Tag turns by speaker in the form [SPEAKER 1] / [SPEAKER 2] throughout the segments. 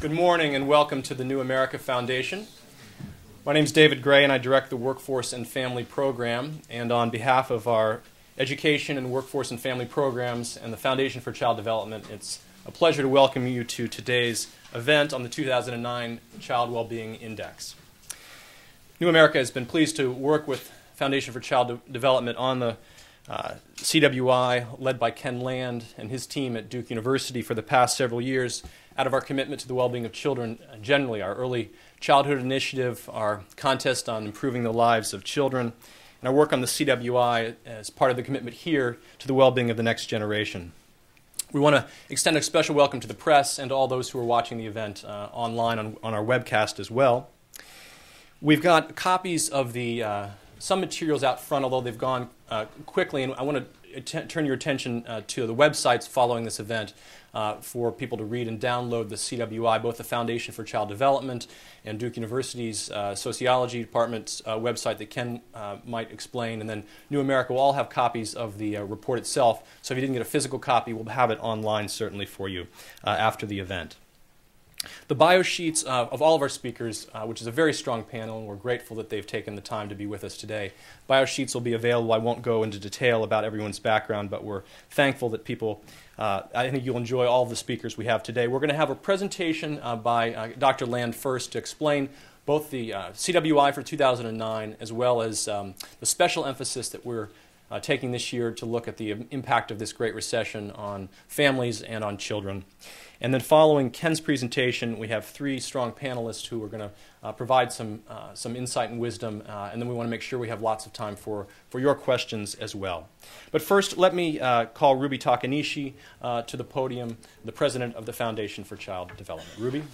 [SPEAKER 1] Good morning and welcome to the New America Foundation. My name is David Gray and I direct the Workforce and Family Program. And on behalf of our Education and Workforce and Family Programs and the Foundation for Child Development, it's a pleasure to welcome you to today's event on the 2009 Child Wellbeing Index. New America has been pleased to work with Foundation for Child Development on the CWI, led by Ken Land and his team at Duke University for the past several years, out of our commitment to the well-being of children generally, our early childhood initiative, our contest on improving the lives of children, and our work on the CWI as part of the commitment here to the well-being of the next generation. We want to extend a special welcome to the press and to all those who are watching the event online on our webcast as well. We've got copies of the some materials out front, although they've gone quickly, and I want to turn your attention to the websites following this event for people to read and download the CWI, both the Foundation for Child Development and Duke University's Sociology Department's website that Ken might explain, and then New America will all have copies of the report itself, so if you didn't get a physical copy, we'll have it online certainly for you after the event. The bio sheets of all of our speakers, which is a very strong panel, and we're grateful that they've taken the time to be with us today. Bio sheets will be available. I won't go into detail about everyone's background, but we're thankful that people, I think you'll enjoy all of the speakers we have today. We're going to have a presentation by Dr. Land first to explain both the CWI for 2009 as well as the special emphasis that we're taking this year to look at the impact of this Great Recession on families and on children. And then following Ken's presentation, we have three strong panelists who are going to provide some insight and wisdom, and then we want to make sure we have lots of time for your questions as well. But first, let me call Ruby Takanishi to the podium, the president of the Foundation for Child Development. Ruby?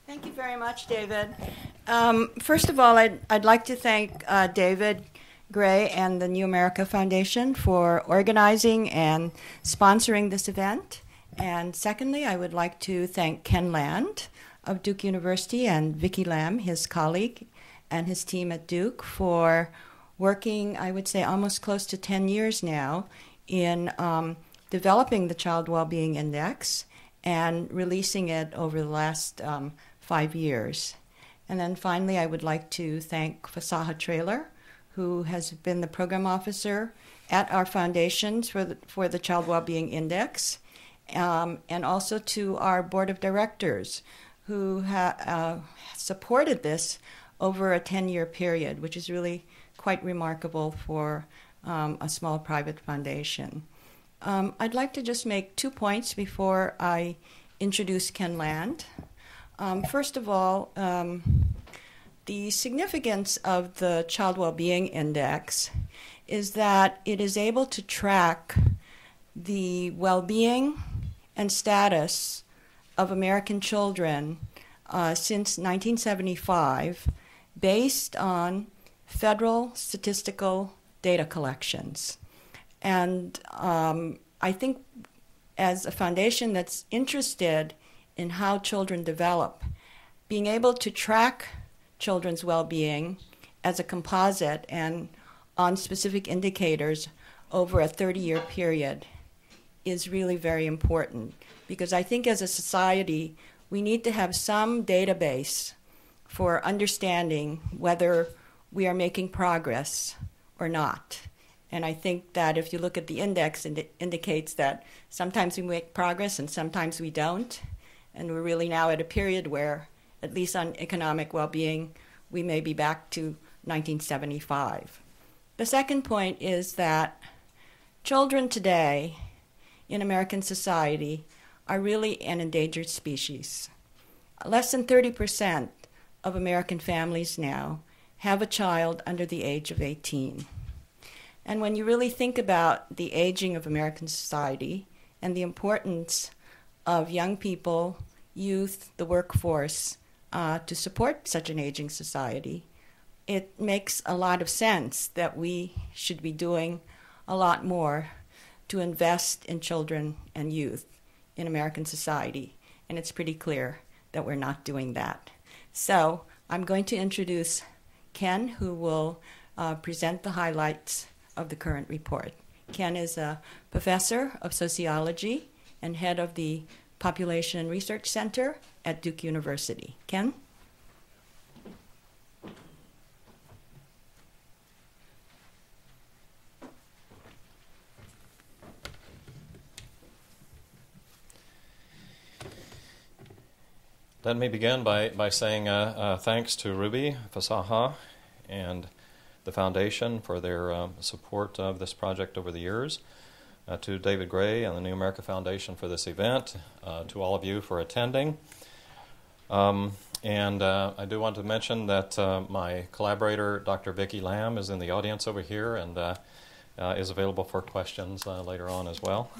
[SPEAKER 2] Thank you very much, David. First of all, I'd like to thank David Gray and the New America Foundation for organizing and sponsoring this event. And secondly, I would like to thank Ken Land of Duke University and Vicki Lam, his colleague, and his team at Duke for working, I would say, almost close to 10 years now in developing the Child Wellbeing Index and releasing it over the last 5 years. And then finally, I would like to thank Fasaha Trailer, who has been the program officer at our foundations for the Child Wellbeing Index, and also to our board of directors, who supported this over a 10-year period, which is really quite remarkable for a small private foundation. I'd like to just make 2 points before I introduce Ken Land. First of all, the significance of the Child Wellbeing Index is that it is able to track the well-being and status of American children since 1975 based on federal statistical data collections. And I think as a foundation that's interested in how children develop, being able to track children's well-being as a composite and on specific indicators over a 30-year period is really very important, because I think as a society we need to have some database for understanding whether we are making progress or not. And I think that if you look at the index, it indicates that sometimes we make progress and sometimes we don't. And we're really now at a period where, at least on economic well-being, we may be back to 1975. The second point is that children today in American society are really an endangered species. Less than 30% of American families now have a child under the age of 18. And when you really think about the aging of American society and the importance of young people, youth, the workforce, to support such an aging society, it makes a lot of sense that we should be doing a lot more to invest in children and youth in American society. And it's pretty clear that we're not doing that. So I'm going to introduce Ken, who will present the highlights of the current report. Ken is a professor of sociology and head of the Population Research Center at Duke University. Ken?
[SPEAKER 3] Let me begin by saying thanks to Ruby Fasaha and the Foundation for their support of this project over the years, to David Gray and the New America Foundation for this event, to all of you for attending. And I do want to mention that my collaborator, Dr. Vicki Lamb, is in the audience over here and is available for questions later on as well.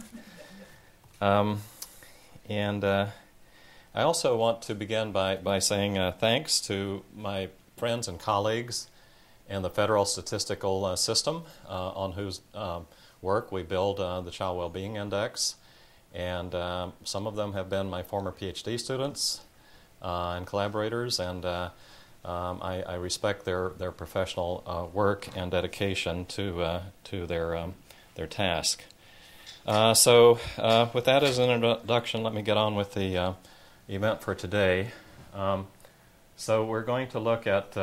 [SPEAKER 3] I also want to begin by saying thanks to my friends and colleagues in the federal statistical system on whose work we build the Child Wellbeing Index. And some of them have been my former PhD students and collaborators, and I respect their professional work and dedication to their task. So with that as an introduction, let me get on with the event for today. So we're going to look at,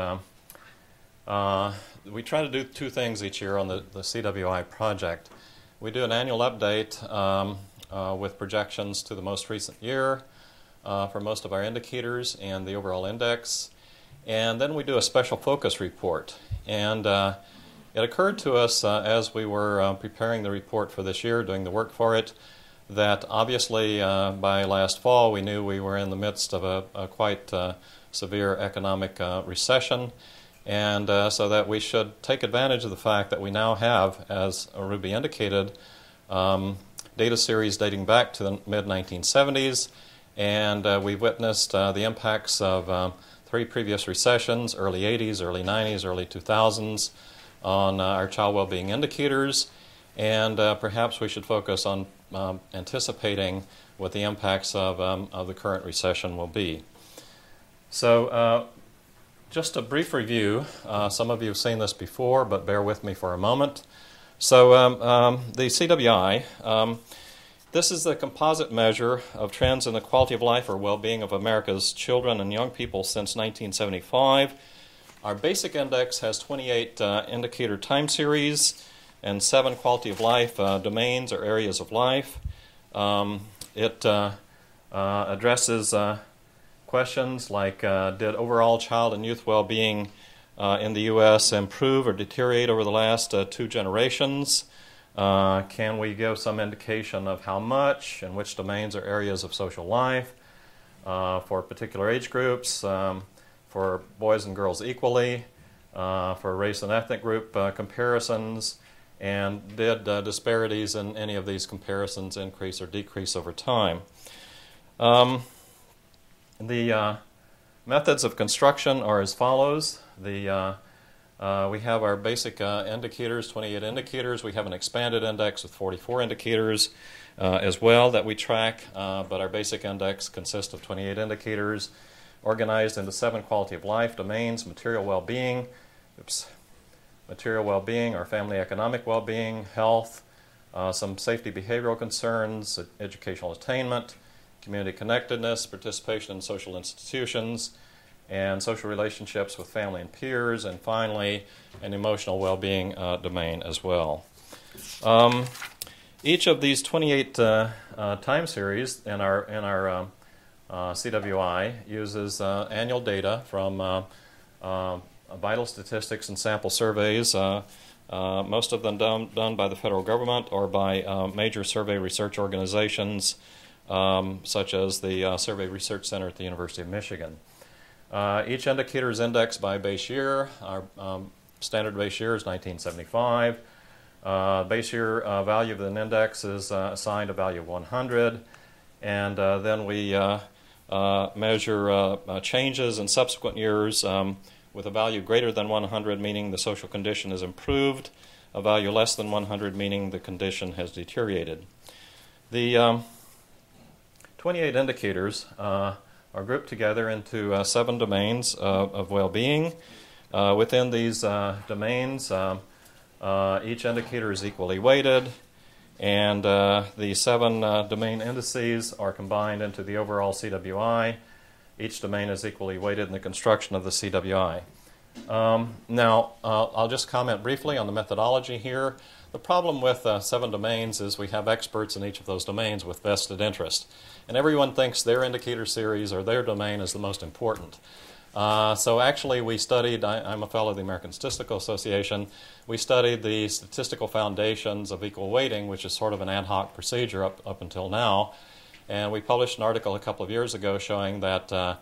[SPEAKER 3] we try to do two things each year on the CWI project. We do an annual update with projections to the most recent year for most of our indicators and the overall index. And then we do a special focus report. And it occurred to us as we were preparing the report for this year, doing the work for it, that obviously by last fall we knew we were in the midst of a quite severe economic recession, and so that we should take advantage of the fact that we now have, as Ruby indicated, data series dating back to the mid-1970s, and we've witnessed the impacts of 3 previous recessions, early 80s, early 90s, early 2000s, on our child well-being indicators, and perhaps we should focus on anticipating what the impacts of the current recession will be. So just a brief review. Some of you have seen this before, but bear with me for a moment. So the CWI, this is the composite measure of trends in the quality of life or well-being of America's children and young people since 1975. Our basic index has 28 indicator time series and 7 quality of life domains or areas of life. It addresses questions like, did overall child and youth well-being in the U.S. improve or deteriorate over the last 2 generations? Can we give some indication of how much and which domains or areas of social life for particular age groups, for boys and girls equally, for race and ethnic group comparisons, and did disparities in any of these comparisons increase or decrease over time? The methods of construction are as follows. We have our basic indicators, 28 indicators. We have an expanded index with 44 indicators as well that we track, but our basic index consists of 28 indicators organized into 7 quality of life domains: material well-being, or family economic well-being, health, some safety behavioral concerns, educational attainment, community connectedness, participation in social institutions, and social relationships with family and peers, and finally an emotional well-being domain as well. Each of these 28 time series in our CWI uses annual data from vital statistics and sample surveys, most of them done by the federal government or by major survey research organizations such as the Survey Research Center at the University of Michigan. Each indicator is indexed by base year. Our standard base year is 1975. Base year value of an index is assigned a value of 100, and then we measure changes in subsequent years with a value greater than 100, meaning the social condition is improved, a value less than 100, meaning the condition has deteriorated. The 28 indicators are grouped together into 7 domains of well-being. Within these domains, Each indicator is equally weighted, and the 7 domain indices are combined into the overall CWI. Each domain is equally weighted in the construction of the CWI. Now, I'll just comment briefly on the methodology here. The problem with 7 domains is we have experts in each of those domains with vested interest. And everyone thinks their indicator series or their domain is the most important. So actually we studied, I'm a fellow of the American Statistical Association, we studied the statistical foundations of equal weighting, which is sort of an ad hoc procedure up until now. And we published an article a couple of years ago showing that the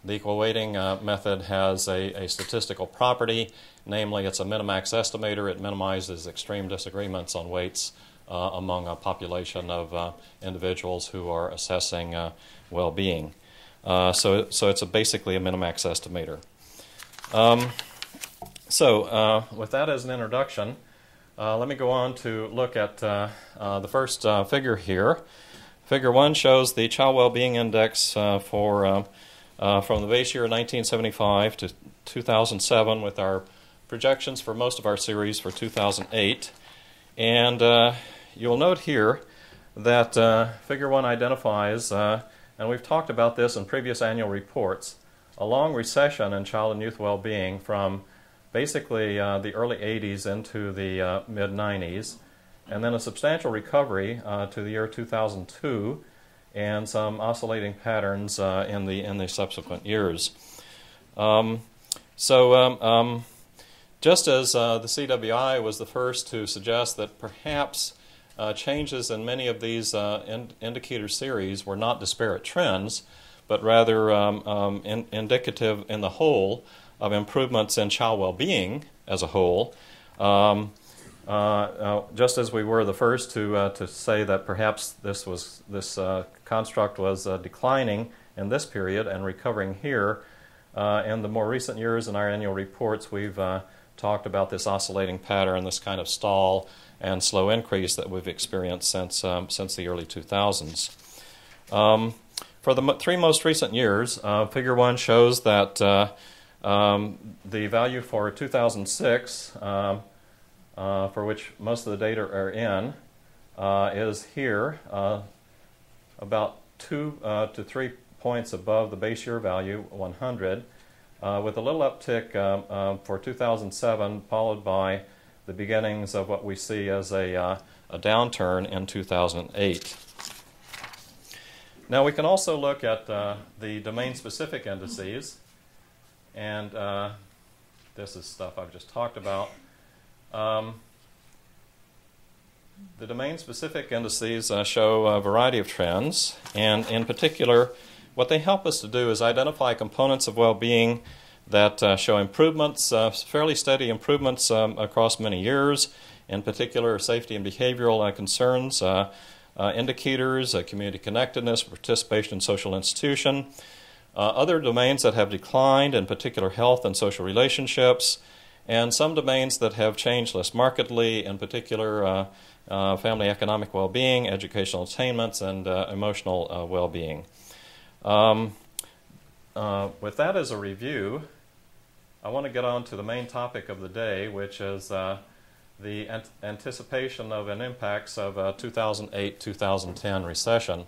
[SPEAKER 3] equal weighting method has a statistical property, namely it's a minimax estimator. It minimizes extreme disagreements on weights among a population of individuals who are assessing well-being. So it's basically a minimax estimator. With that as an introduction, let me go on to look at the first figure here. Figure 1 shows the Child Wellbeing Index from the base year 1975 to 2007 with our projections for most of our series for 2008. And you'll note here that Figure 1 identifies, and we've talked about this in previous annual reports, a long recession in child and youth well-being from basically the early 80s into the mid-90s, and then a substantial recovery to the year 2002, and some oscillating patterns in the subsequent years. Just as the CWI was the first to suggest that perhaps changes in many of these indicator series were not disparate trends, but rather indicative in the whole of improvements in child well-being as a whole. Just as we were the first to say that perhaps this construct was declining in this period and recovering here, in the more recent years in our annual reports we've talked about this oscillating pattern, this kind of stall and slow increase that we've experienced since the early 2000s. For the 3 most recent years, Figure 1 shows that the value for 2006, for which most of the data are in, is here, about 2 to 3 points above the base year value, 100, with a little uptick for 2007, followed by the beginnings of what we see as a downturn in 2008. Now we can also look at the domain-specific indices, and this is stuff I've just talked about. The domain-specific indices show a variety of trends, and in particular, what they help us to do is identify components of well-being that show improvements, fairly steady improvements across many years, in particular safety and behavioral concerns, indicators, community connectedness, participation in social institution. Other domains that have declined, in particular health and social relationships, and some domains that have changed less markedly, in particular family economic well-being, educational attainments, and emotional well-being. With that as a review, I want to get on to the main topic of the day, which is the anticipation of and impacts of 2008-2010 recession.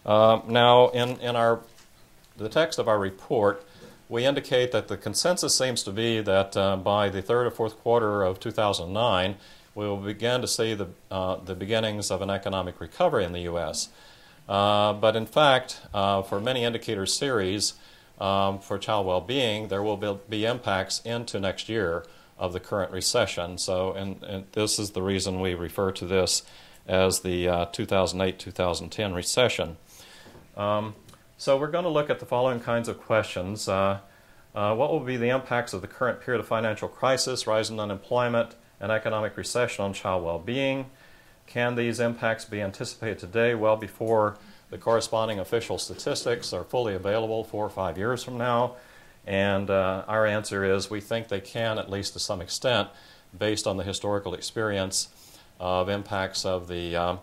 [SPEAKER 3] Now, in the text of our report, we indicate that the consensus seems to be that by the 3rd or 4th quarter of 2009, we will begin to see the beginnings of an economic recovery in the U.S. But in fact, for many indicator series for child well-being, there will be impacts into next year of the current recession. So, and this is the reason we refer to this as the 2008-2010 recession. So we're going to look at the following kinds of questions. What will be the impacts of the current period of financial crisis, rise in unemployment, and economic recession on child well-being? Can these impacts be anticipated today, well before the corresponding official statistics are fully available 4 or 5 years from now? And our answer is we think they can, at least to some extent, based on the historical experience of impacts of the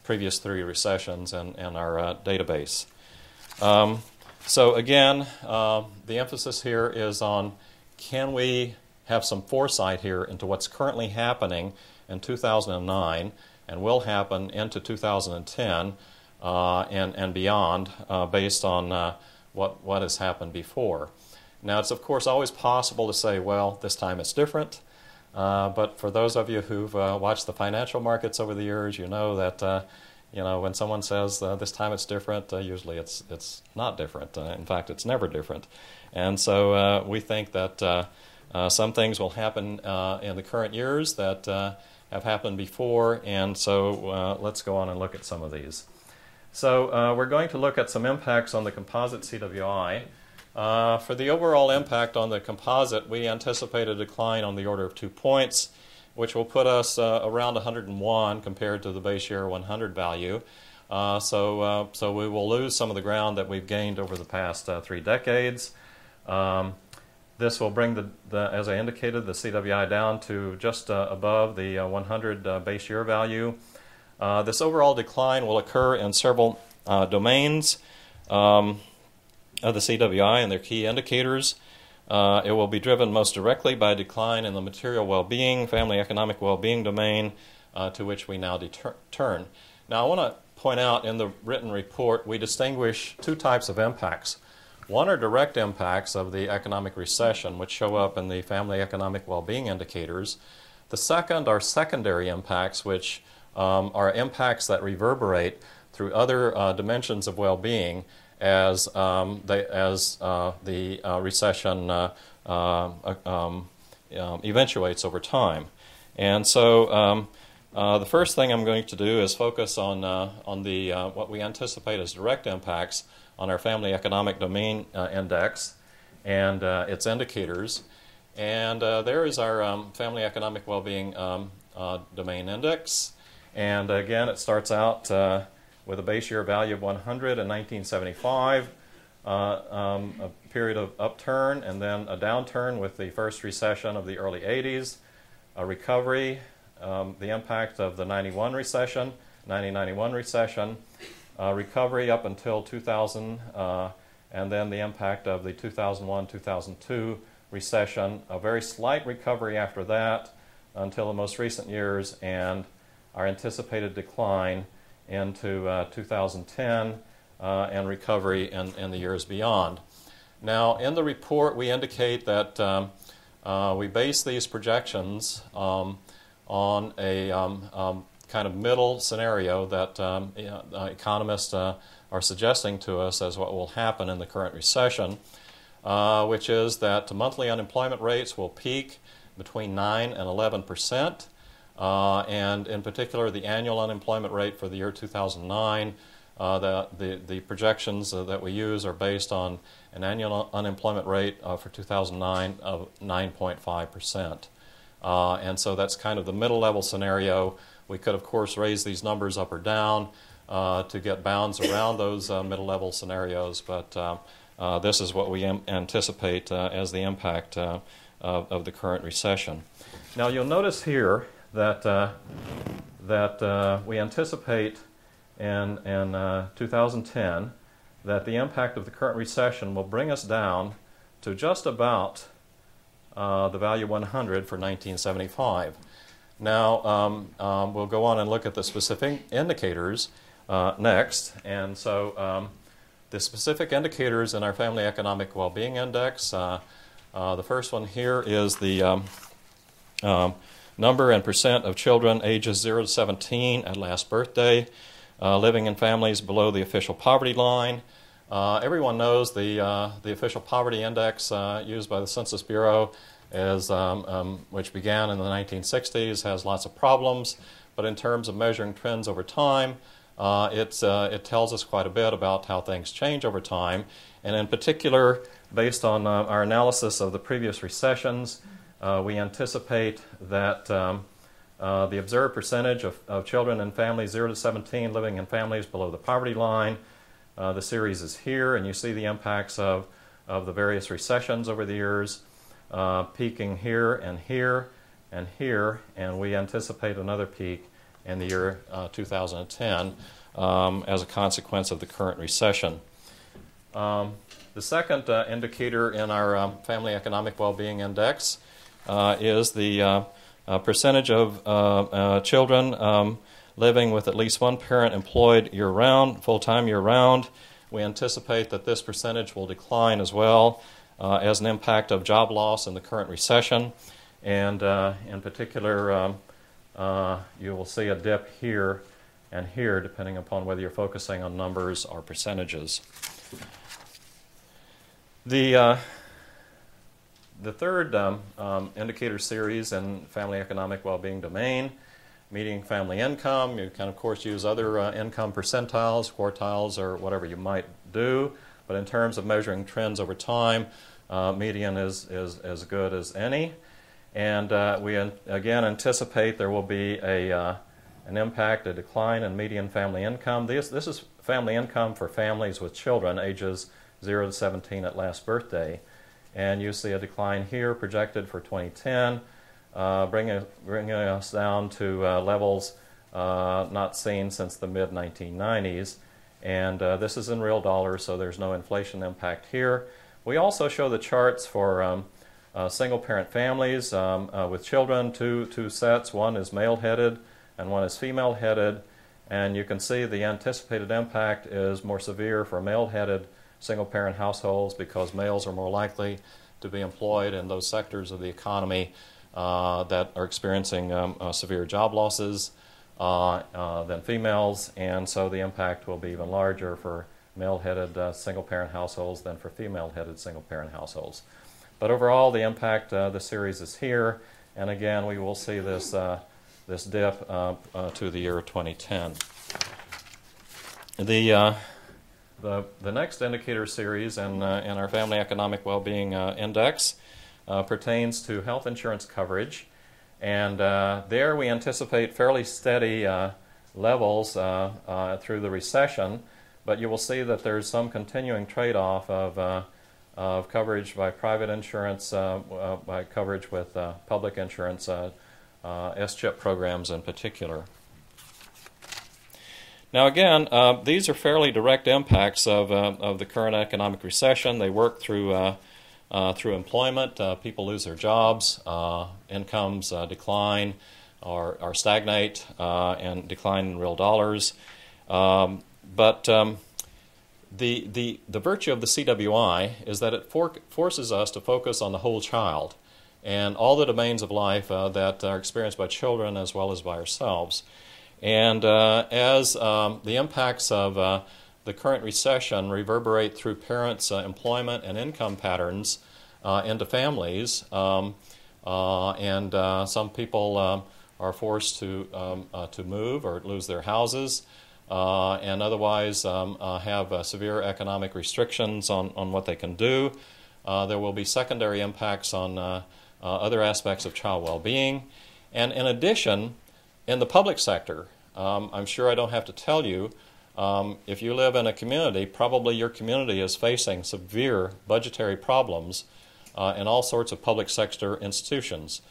[SPEAKER 3] previous 3 recessions in our database. So again, the emphasis here is on, can we have some foresight here into what's currently happening in 2009 and will happen into 2010 and beyond based on what has happened before. Now, it's of course always possible to say, well, this time it's different. But for those of you who've watched the financial markets over the years, you know that when someone says this time it's different, usually it's not different. In fact, it's never different. And so we think that some things will happen in the current years that have happened before, and so let's go on and look at some of these. So we're going to look at some impacts on the composite CWI. For the overall impact on the composite, we anticipate a decline on the order of 2 points, which will put us around 101 compared to the base year 100 value. So we will lose some of the ground that we've gained over the past 3 decades. This will bring, as I indicated, the CWI down to just above the 100 base year value. This overall decline will occur in several domains of the CWI and their key indicators. It will be driven most directly by a decline in the material well-being, family economic well-being domain, to which we now turn. Now, I want to point out in the written report we distinguish 2 types of impacts. One are direct impacts of the economic recession, which show up in the family economic well-being indicators. The second are secondary impacts, which are impacts that reverberate through other dimensions of well-being as the recession eventuates over time. And so the first thing I'm going to do is focus on what we anticipate as direct impacts on our family economic domain index and its indicators. And there is our family economic well-being domain index. And again, it starts out with a base year value of 100 in 1975, a period of upturn, and then a downturn with the first recession of the early 80s, a recovery, the impact of the 1991 recession, recovery up until 2000, and then the impact of the 2001-2002 recession, a very slight recovery after that until the most recent years, and our anticipated decline into 2010 and recovery in the years beyond. Now, in the report, we indicate that we base these projections on a kind of middle scenario that economists are suggesting to us as what will happen in the current recession, which is that monthly unemployment rates will peak between 9 and 11%. And in particular, the annual unemployment rate for the year 2009, the projections that we use are based on an annual unemployment rate for 2009 of 9.5%. And so that's kind of the middle level scenario. We could, of course, raise these numbers up or down to get bounds around those middle level scenarios, but this is what we anticipate as the impact of the current recession. Now, you'll notice here that we anticipate in 2010 that the impact of the current recession will bring us down to just about the value 100 for 1975. Now, we'll go on and look at the specific indicators next. And so the specific indicators in our Family Economic Well-Being Index, the first one here is the number and percent of children ages 0 to 17 at last birthday living in families below the official poverty line. Everyone knows the official poverty index used by the Census Bureau, which began in the 1960s, has lots of problems, but in terms of measuring trends over time, it tells us quite a bit about how things change over time. And in particular, based on our analysis of the previous recessions, we anticipate that the observed percentage of children in families 0 to 17 living in families below the poverty line, the series is here, and you see the impacts of the various recessions over the years, peaking here and here and here, and we anticipate another peak in the year 2010 as a consequence of the current recession. The second indicator in our Family Economic Well-Being Index is the percentage of children living with at least one parent employed year-round, full-time year-round. We anticipate that this percentage will decline as well as an impact of job loss in the current recession. And in particular, you will see a dip here and here, depending upon whether you're focusing on numbers or percentages. The third indicator series in family economic well-being domain, median family income. You can, of course, use other income percentiles, quartiles, or whatever you might do. But in terms of measuring trends over time, median is as good as any. And we again anticipate there will be an impact, a decline in median family income. This is family income for families with children ages 0 to 17 at last birthday. And you see a decline here projected for 2010, bringing us down to levels not seen since the mid-1990s. And this is in real dollars, so there's no inflation impact here. We also show the charts for single-parent families with children, two sets. One is male-headed and one is female-headed. And you can see the anticipated impact is more severe for male-headed single-parent households because males are more likely to be employed in those sectors of the economy that are experiencing severe job losses than females, and so the impact will be even larger for male-headed single-parent households than for female-headed single-parent households. But overall, the impact, the series is here, and again, we will see this this dip to the year 2010. The next indicator series in our Family Economic Well-Being Index pertains to health insurance coverage. And there we anticipate fairly steady levels through the recession, but you will see that there's some continuing trade-off of coverage by private insurance, by coverage with public insurance, S-chip programs in particular. Now again, these are fairly direct impacts of the current economic recession. They work through employment. People lose their jobs, incomes decline or stagnate and decline in real dollars. But the virtue of the CWI is that it forces us to focus on the whole child and all the domains of life that are experienced by children as well as by ourselves. And as the impacts of the current recession reverberate through parents' employment and income patterns into families, and some people are forced to move or lose their houses, and otherwise have severe economic restrictions on what they can do. There will be secondary impacts on other aspects of child well-being. And in addition, in the public sector, I'm sure I don't have to tell you, if you live in a community, probably your community is facing severe budgetary problems in all sorts of public sector institutions,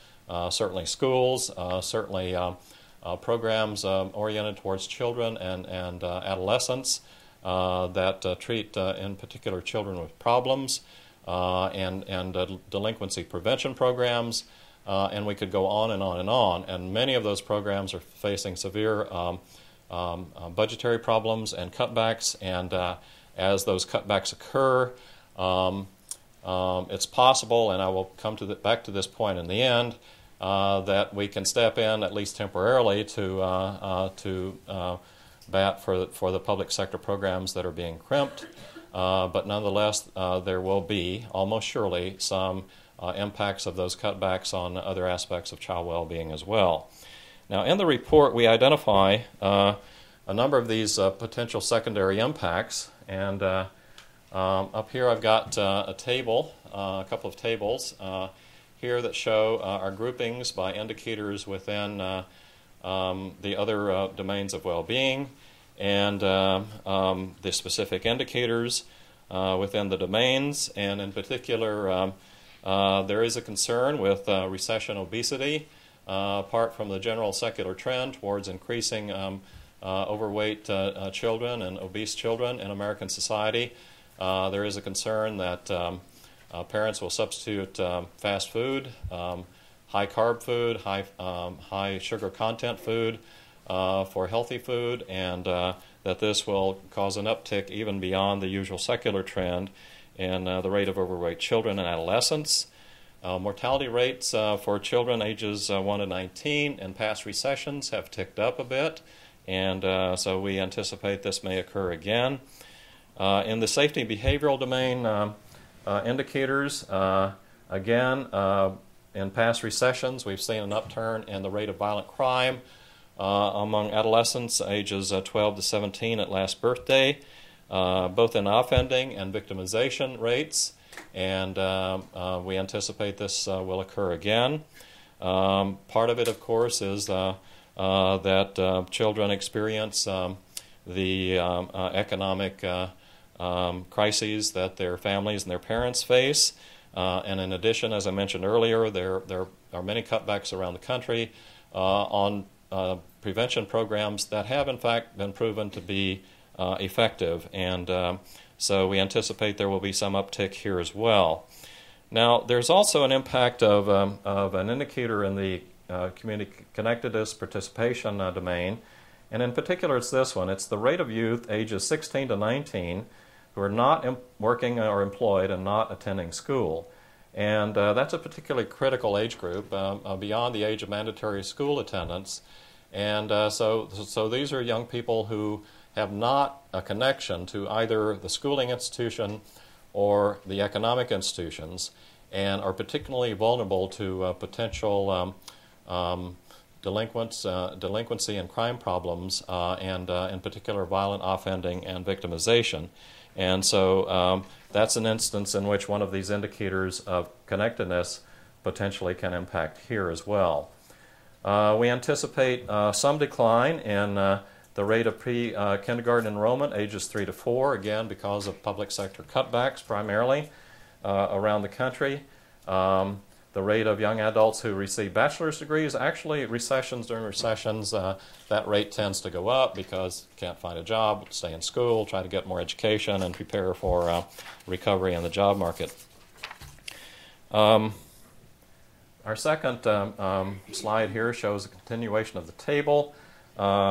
[SPEAKER 3] certainly schools, certainly programs oriented towards children and adolescents that treat in particular children with problems, and delinquency prevention programs, and we could go on and on and on. And many of those programs are facing severe budgetary problems and cutbacks, and as those cutbacks occur, it's possible, and I will come to back to this point in the end, that we can step in at least temporarily to bat for the public sector programs that are being crimped. But nonetheless, there will be almost surely some impacts of those cutbacks on other aspects of child well-being as well. Now, in the report, we identify a number of these potential secondary impacts, and up here I've got a table, a couple of tables here that show our groupings by indicators within the other domains of well-being, and the specific indicators within the domains. And in particular, there is a concern with recession obesity, apart from the general secular trend towards increasing overweight children and obese children in American society. There is a concern that parents will substitute fast food high carb food, high sugar content food for healthy food, and that this will cause an uptick even beyond the usual secular trend in the rate of overweight children and adolescents. Mortality rates for children ages 1 to 19 in past recessions have ticked up a bit, and so we anticipate this may occur again. In the safety and behavioral domain indicators, again, in past recessions, we've seen an upturn in the rate of violent crime among adolescents ages 12 to 17 at last birthday, both in offending and victimization rates, and we anticipate this will occur again. Part of it, of course, is that children experience the economic crises that their families and their parents face. And in addition, as I mentioned earlier, there are many cutbacks around the country on prevention programs that have, in fact, been proven to be effective. And so we anticipate there will be some uptick here as well. Now, there's also an impact of an indicator in the community connectedness participation domain. And in particular, it's this one. It's the rate of youth ages 16 to 19 who are not working or employed and not attending school. And that's a particularly critical age group beyond the age of mandatory school attendance. And so these are young people who have not a connection to either the schooling institution or the economic institutions, and are particularly vulnerable to potential delinquency and crime problems, and in particular violent offending and victimization. And so that's an instance in which one of these indicators of connectedness potentially can impact here as well. We anticipate some decline in the rate of pre-kindergarten enrollment, ages 3 to 4, again because of public sector cutbacks primarily around the country. The rate of young adults who receive bachelor's degrees, actually during recessions, that rate tends to go up because you can't find a job, stay in school, try to get more education, and prepare for recovery in the job market. Our second slide here shows a continuation of the table.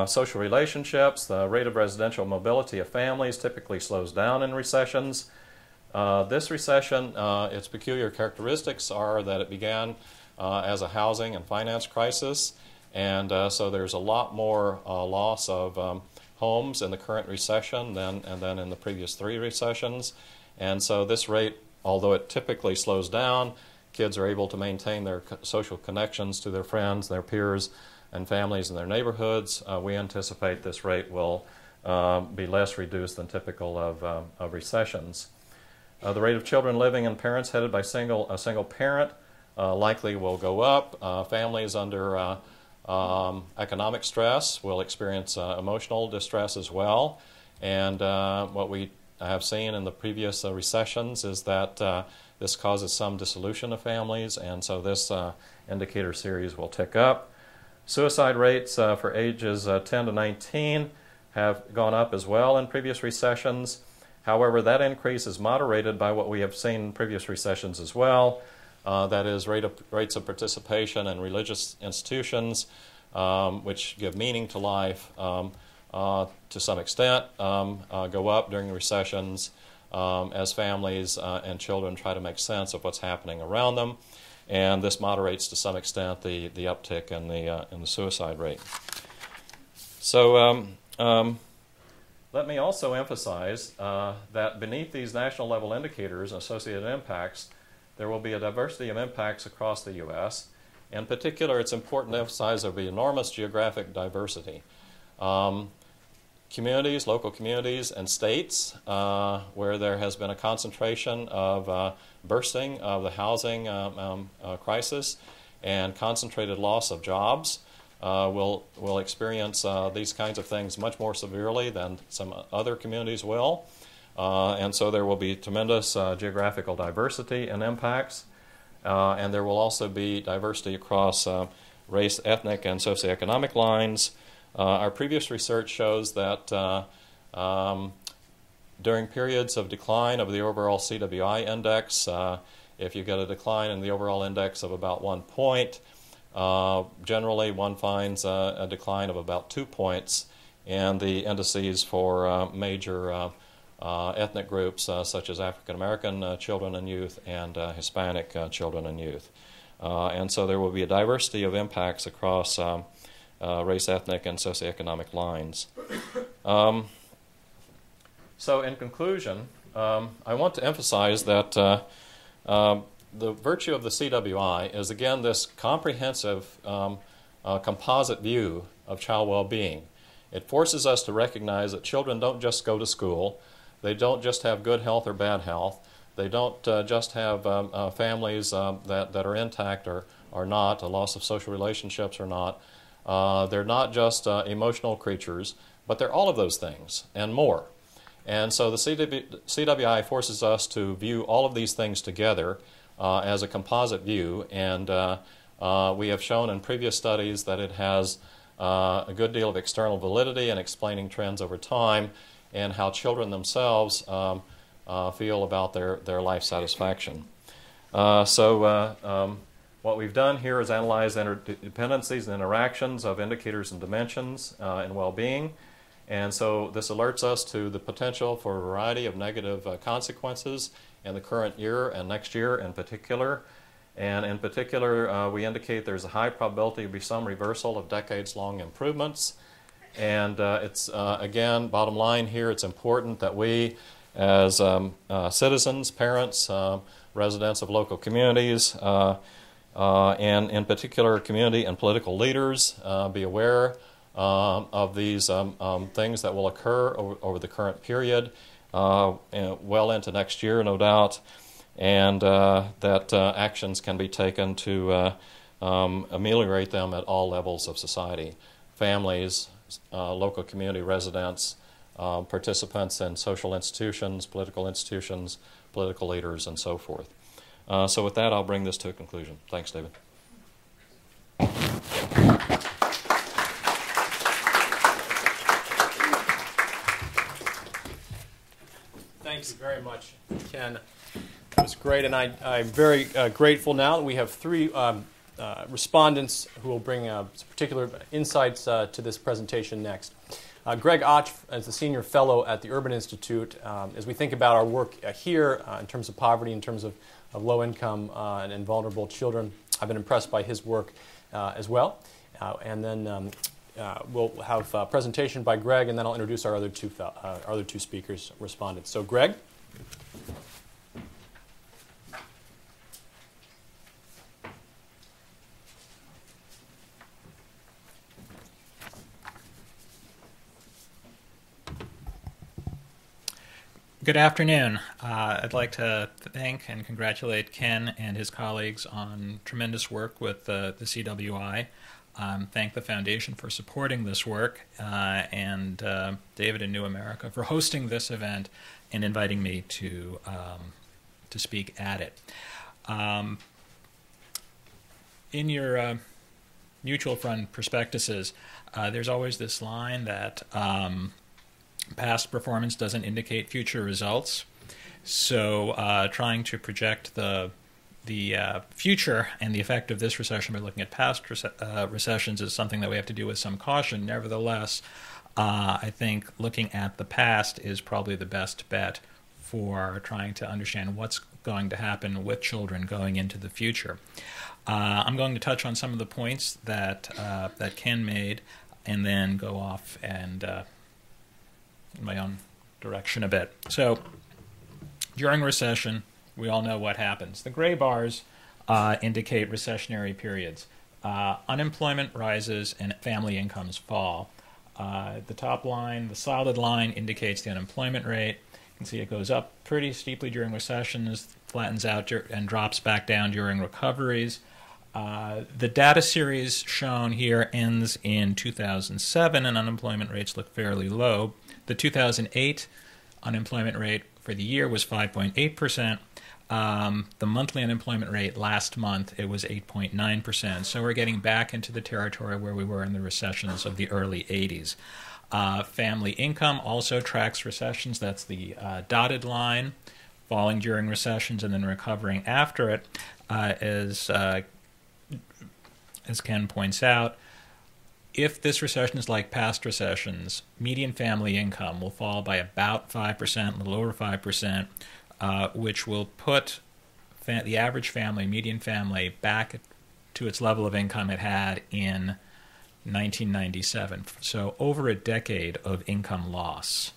[SPEAKER 3] Social relationships, the rate of residential mobility of families typically slows down in recessions. This recession, its peculiar characteristics are that it began as a housing and finance crisis, and so there's a lot more loss of homes in the current recession than in the previous 3 recessions. And so this rate, although it typically slows down, kids are able to maintain their social connections to their friends, their peers, and families in their neighborhoods. We anticipate this rate will be less reduced than typical of recessions. The rate of children living in parents headed by a single parent likely will go up. Families under economic stress will experience emotional distress as well. And what we have seen in the previous recessions is that this causes some dissolution of families, and so this indicator series will tick up. Suicide rates for ages 10 to 19 have gone up as well in previous recessions. However, that increase is moderated by what we have seen in previous recessions as well. That is, rates of participation in religious institutions, which give meaning to life to some extent, go up during recessions as families and children try to make sense of what's happening around them. And this moderates to some extent the uptick in the suicide rate. So let me also emphasize that beneath these national level indicators and associated impacts, there will be a diversity of impacts across the U.S. In particular, it's important to emphasize there will be enormous geographic diversity. Communities, local communities, and states where there has been a concentration of bursting of the housing crisis and concentrated loss of jobs will experience these kinds of things much more severely than some other communities will. And so there will be tremendous geographical diversity and impacts. And there will also be diversity across race, ethnic, and socioeconomic lines. Our previous research shows that during periods of decline of the overall CWI index If you get a decline in the overall index of about 1 point, generally one finds a decline of about 2 points in the indices for major ethnic groups such as African American children and youth and Hispanic children and youth. And so there will be a diversity of impacts across race, ethnic, and socioeconomic lines. So in conclusion, I want to emphasize that the virtue of the CWI is, again, this comprehensive composite view of child well-being. It forces us to recognize that children don't just go to school. They don't just have good health or bad health. They don't just have families that are intact or not, a loss of social relationships or not. They're not just emotional creatures, but they're all of those things and more. And so the CWI forces us to view all of these things together as a composite view, and we have shown in previous studies that it has a good deal of external validity in explaining trends over time and how children themselves feel about their life satisfaction. What we've done here is analyze interdependencies and interactions of indicators and dimensions in well-being. And so this alerts us to the potential for a variety of negative consequences in the current year and next year in particular. And in particular, we indicate there's a high probability to be some reversal of decades-long improvements. And it's, again, bottom line here, it's important that we, as citizens, parents, residents of local communities, and in particular community and political leaders, be aware of these things that will occur over the current period, well into next year, no doubt, and that actions can be taken to ameliorate them at all levels of society: families, local community residents, participants in social institutions, political leaders, and so forth. So with that, I'll bring this to a conclusion. Thanks, David.
[SPEAKER 1] Thanks very much, Ken. That was great, and I'm very grateful now that we have three respondents who will bring particular insights to this presentation next. Greg Otch, as the Senior Fellow at the Urban Institute, as we think about our work here in terms of poverty, in terms of low-income and vulnerable children, I've been impressed by his work as well. And then we'll have a presentation by Greg, and then I'll introduce our other two speakers, respondents. So, Greg.
[SPEAKER 4] Good afternoon. I'd like to thank and congratulate Ken and his colleagues on tremendous work with the CWI. Thank the Foundation for supporting this work, and David and New America for hosting this event and inviting me to speak at it. In your mutual fund prospectuses, there's always this line that past performance doesn't indicate future results. So trying to project the future and the effect of this recession by looking at past recessions is something that we have to do with some caution. Nevertheless, I think looking at the past is probably the best bet for trying to understand what's going to happen with children going into the future. I'm going to touch on some of the points that Ken made and then go off and in my own direction a bit. So during recession, we all know what happens. The gray bars indicate recessionary periods. Unemployment rises and family incomes fall. The top line, the solid line, indicates the unemployment rate. You can see it goes up pretty steeply during recessions, flattens out and drops back down during recoveries. The data series shown here ends in 2007, and unemployment rates look fairly low. The 2008 unemployment rate for the year was 5.8%. The monthly unemployment rate last month, it was 8.9%. So we're getting back into the territory where we were in the recessions of the early 80s. Family income also tracks recessions. That's the dotted line falling during recessions and then recovering after it, as Ken points out. If this recession is like past recessions, median family income will fall by about 5%, a little over 5%, which will put the average family, median family, back to its level of income it had in 1997. So over a decade of income loss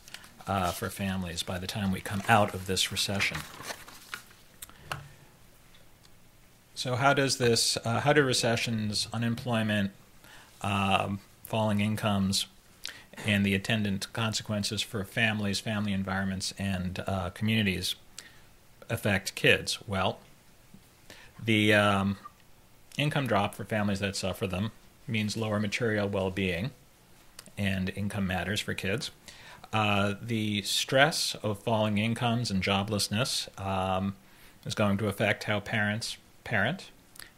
[SPEAKER 4] for families by the time we come out of this recession. So how do recessions, unemployment, falling incomes, and the attendant consequences for families, family environments, and communities affect kids? Well, the income drop for families that suffer them means lower material well-being, and income matters for kids. The stress of falling incomes and joblessness is going to affect how parents parent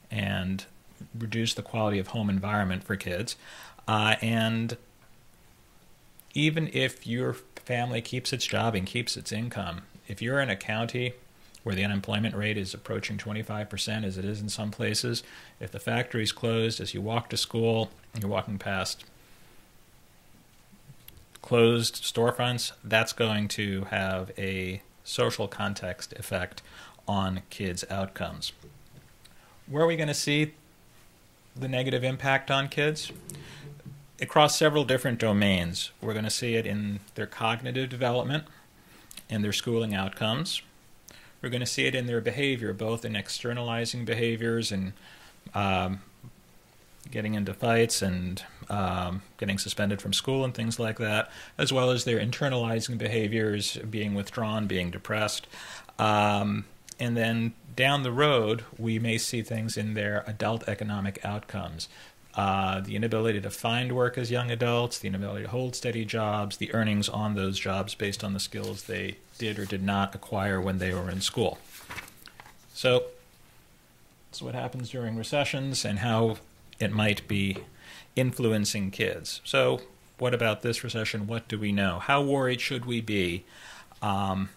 [SPEAKER 4] and reduce the quality of home environment for kids. And even if your family keeps its job and keeps its income, if you're in a county where the unemployment rate is approaching 25%, as it is in some places, if the factory's closed, as you walk to school, you're walking past closed storefronts, that's going to have a social context effect on kids' outcomes. Where are we going to see the negative impact on kids? Across several different domains. We're going to see it in their cognitive development and their schooling outcomes. We're going to see it in their behavior, both in externalizing behaviors and getting into fights and getting suspended from school and things like that, as well as their internalizing behaviors, being withdrawn, being depressed. And then down the road, we may see things in their adult economic outcomes. The inability to find work as young adults, the inability to hold steady jobs, the earnings on those jobs based on the skills they did or did not acquire when they were in school. So that's what happens during recessions and how it might be influencing kids. So what about this recession? What do we know? How worried should we be? And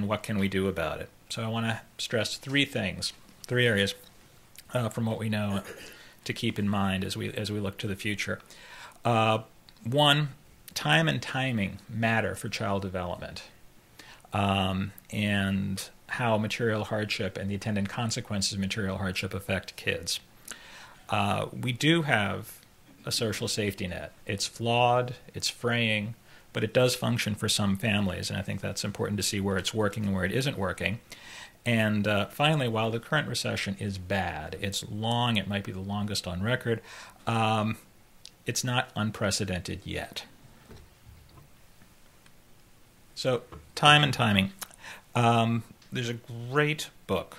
[SPEAKER 4] what can we do about it? So I want to stress three areas from what we know to keep in mind as we look to the future. One, time and timing matter for child development, and how material hardship and the attendant consequences of material hardship affect kids. We do have a social safety net. It's flawed, it's fraying, but it does function for some families, and I think that's important to see where it's working and where it isn't working. And finally, while the current recession is bad, it's long, it might be the longest on record, it's not unprecedented yet. So, time and timing. There's a great book,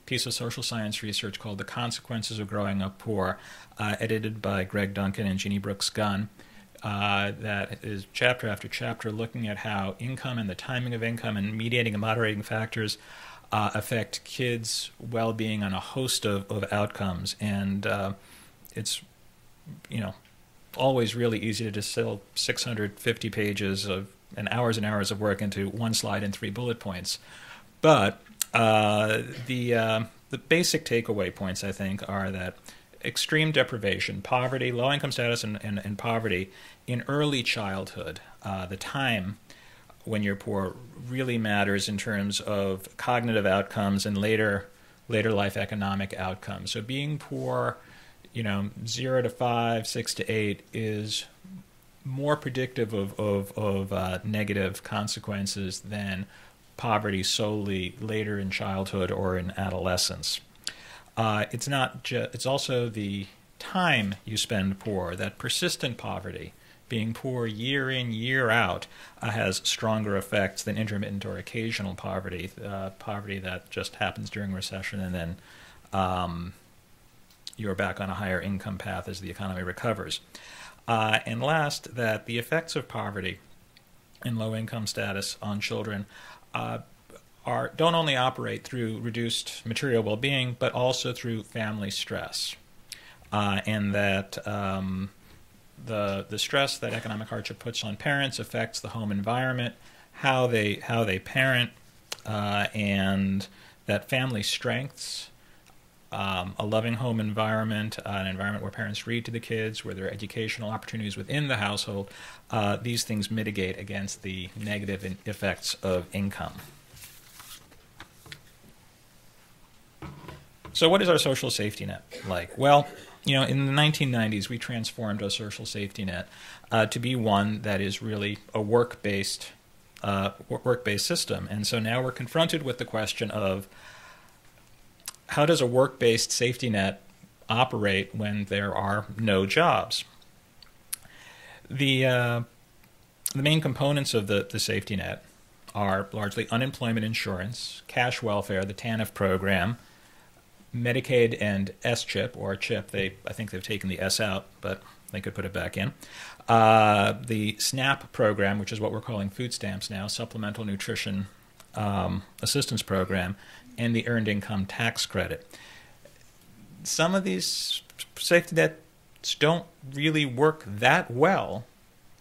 [SPEAKER 4] piece of social science research called The Consequences of Growing Up Poor, edited by Greg Duncan and Jeannie Brooks Gunn, that is chapter after chapter looking at how income and the timing of income and mediating and moderating factors affect kids' well-being on a host of outcomes. And it's, always really easy to distill 650 pages and hours of work into one slide and 3 bullet points. But the basic takeaway points, I think, are that extreme deprivation, poverty, low income status, and poverty in early childhood, the time when you're poor, really matters in terms of cognitive outcomes and later life economic outcomes. So being poor, 0 to 5, 6 to 8 is more predictive of negative consequences than poverty solely later in childhood or in adolescence. It's also the time you spend poor, that persistent poverty, being poor year in, year out, has stronger effects than intermittent or occasional poverty, poverty that just happens during recession and then you're back on a higher income path as the economy recovers. And last, that the effects of poverty and low income status on children don't only operate through reduced material well-being, but also through family stress, and that the stress that economic hardship puts on parents affects the home environment, how they parent, and that family strengths, a loving home environment, an environment where parents read to the kids, where there are educational opportunities within the household, these things mitigate against the negative effects of income. So what is our social safety net like? Well, in the 1990s, we transformed our social safety net to be one that is really a work-based system. And so now we're confronted with the question of how does a work-based safety net operate when there are no jobs? The main components of the safety net are largely unemployment insurance, cash welfare, the TANF program, Medicaid and S-CHIP, or CHIP. I think they've taken the S out, but they could put it back in. The SNAP program, which is what we're calling food stamps now, Supplemental Nutrition Assistance Program, and the Earned Income Tax Credit. Some of these safety nets don't really work that well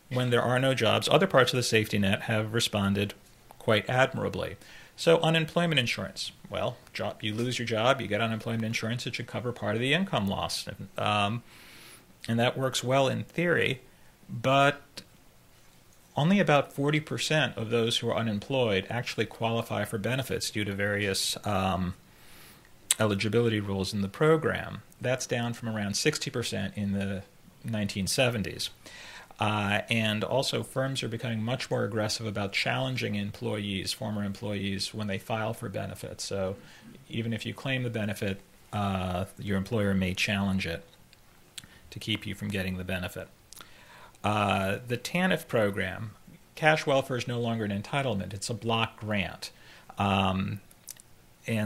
[SPEAKER 4] when there are no jobs. Other parts of the safety net have responded quite admirably. So unemployment insurance, well, you lose your job, you get unemployment insurance, it should cover part of the income loss. And that works well in theory, but only about 40% of those who are unemployed actually qualify for benefits due to various eligibility rules in the program. That's down from around 60% in the 1970s. And also firms are becoming much more aggressive about challenging employees, former employees, when they file for benefits. So even if you claim the benefit, your employer may challenge it to keep you from getting the benefit. The TANF program, cash welfare is no longer an entitlement, it's a block grant. And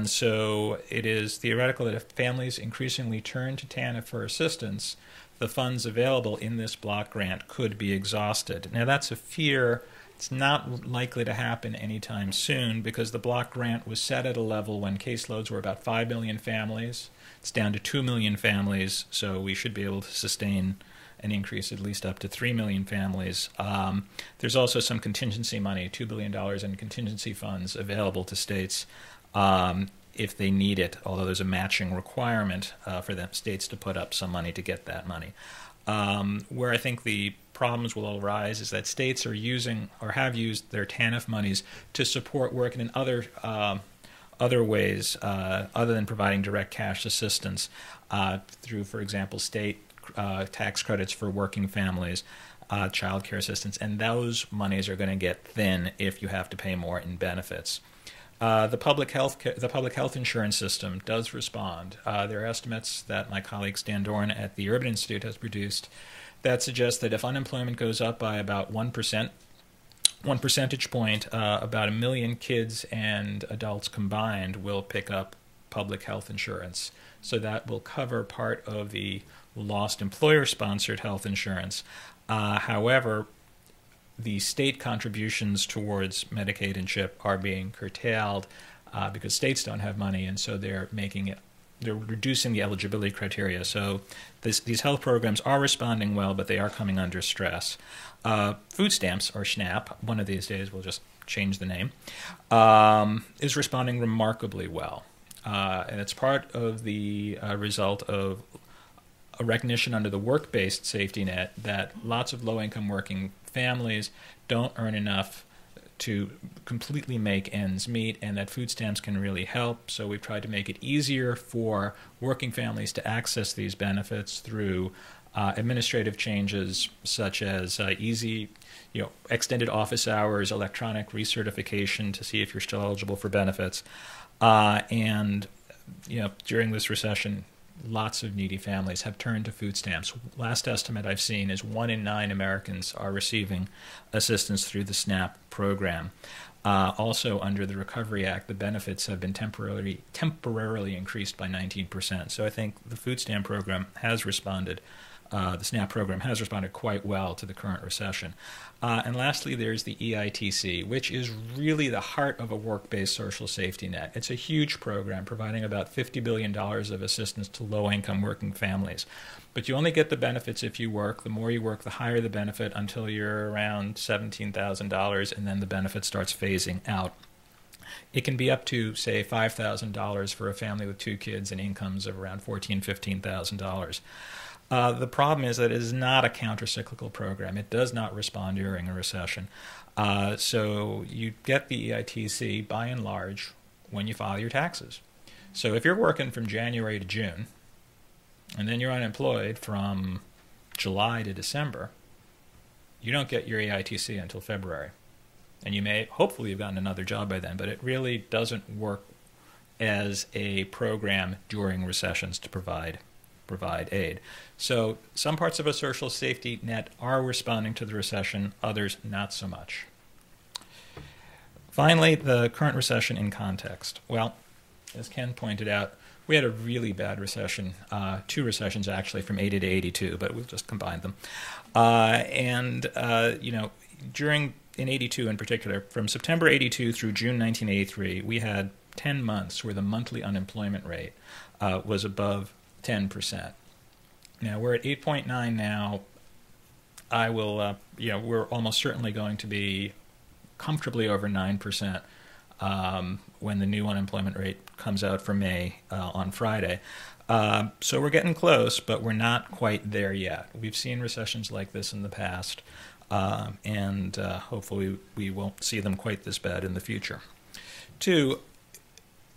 [SPEAKER 4] so it is theoretical that if families increasingly turn to TANF for assistance, the funds available in this block grant could be exhausted. Now that's a fear. It's not likely to happen anytime soon because the block grant was set at a level when caseloads were about 5 million families. It's down to 2 million families, so we should be able to sustain an increase at least up to 3 million families. There's also some contingency money, $2 billion in contingency funds available to states if they need it, although there's a matching requirement for them states to put up some money to get that money. Where I think the problems will arise is that states are using or have used their TANF monies to support work in other ways other than providing direct cash assistance through, for example, state tax credits for working families, child care assistance, and those monies are going to get thin if you have to pay more in benefits. The public health insurance system does respond. There are estimates that my colleague Stan Dorn at the Urban Institute has produced that suggest that if unemployment goes up by about 1%, 1 percentage point, about 1 million kids and adults combined will pick up public health insurance. So that will cover part of the lost employer-sponsored health insurance. However, the state contributions towards Medicaid and CHIP are being curtailed because states don't have money, and so they're reducing the eligibility criteria. So these health programs are responding well, but they are coming under stress. Food stamps, or SNAP, one of these days we'll just change the name, is responding remarkably well. And it's part of the result of a recognition under the work-based safety net that lots of low-income working families don't earn enough to completely make ends meet, and that food stamps can really help. So we've tried to make it easier for working families to access these benefits through administrative changes such as extended office hours, electronic recertification to see if you're still eligible for benefits. And during this recession, lots of needy families have turned to food stamps. Last estimate I've seen is 1 in 9 Americans are receiving assistance through the SNAP program. Also, under the Recovery Act, the benefits have been temporarily increased by 19%. So I think the food stamp program has responded. The SNAP program has responded quite well to the current recession. And lastly, there's the EITC, which is really the heart of a work-based social safety net. It's a huge program providing about $50 billion of assistance to low-income working families. But you only get the benefits if you work. The more you work, the higher the benefit until you're around $17,000, and then the benefit starts phasing out. It can be up to, say, $5,000 for a family with 2 kids and incomes of around $14,000, $15,000. The problem is that it is not a counter-cyclical program. It does not respond during a recession. So you get the EITC, by and large, when you file your taxes. So if you're working from January to June, and then you're unemployed from July to December, you don't get your EITC until February. And you may, hopefully you've gotten another job by then, but it really doesn't work as a program during recessions to provide aid. So some parts of a social safety net are responding to the recession, others not so much. Finally, the current recession in context. Well, as Ken pointed out, we had a really bad recession, 2 recessions actually, from 80 to 82, but we've just combined them. In 82 in particular, from September 82 through June 1983, we had 10 months where the monthly unemployment rate was above 10%. Now, we're at 8.9 now. We're almost certainly going to be comfortably over 9% when the new unemployment rate comes out for May on Friday. So we're getting close, but we're not quite there yet. We've seen recessions like this in the past, and hopefully we won't see them quite this bad in the future. 2,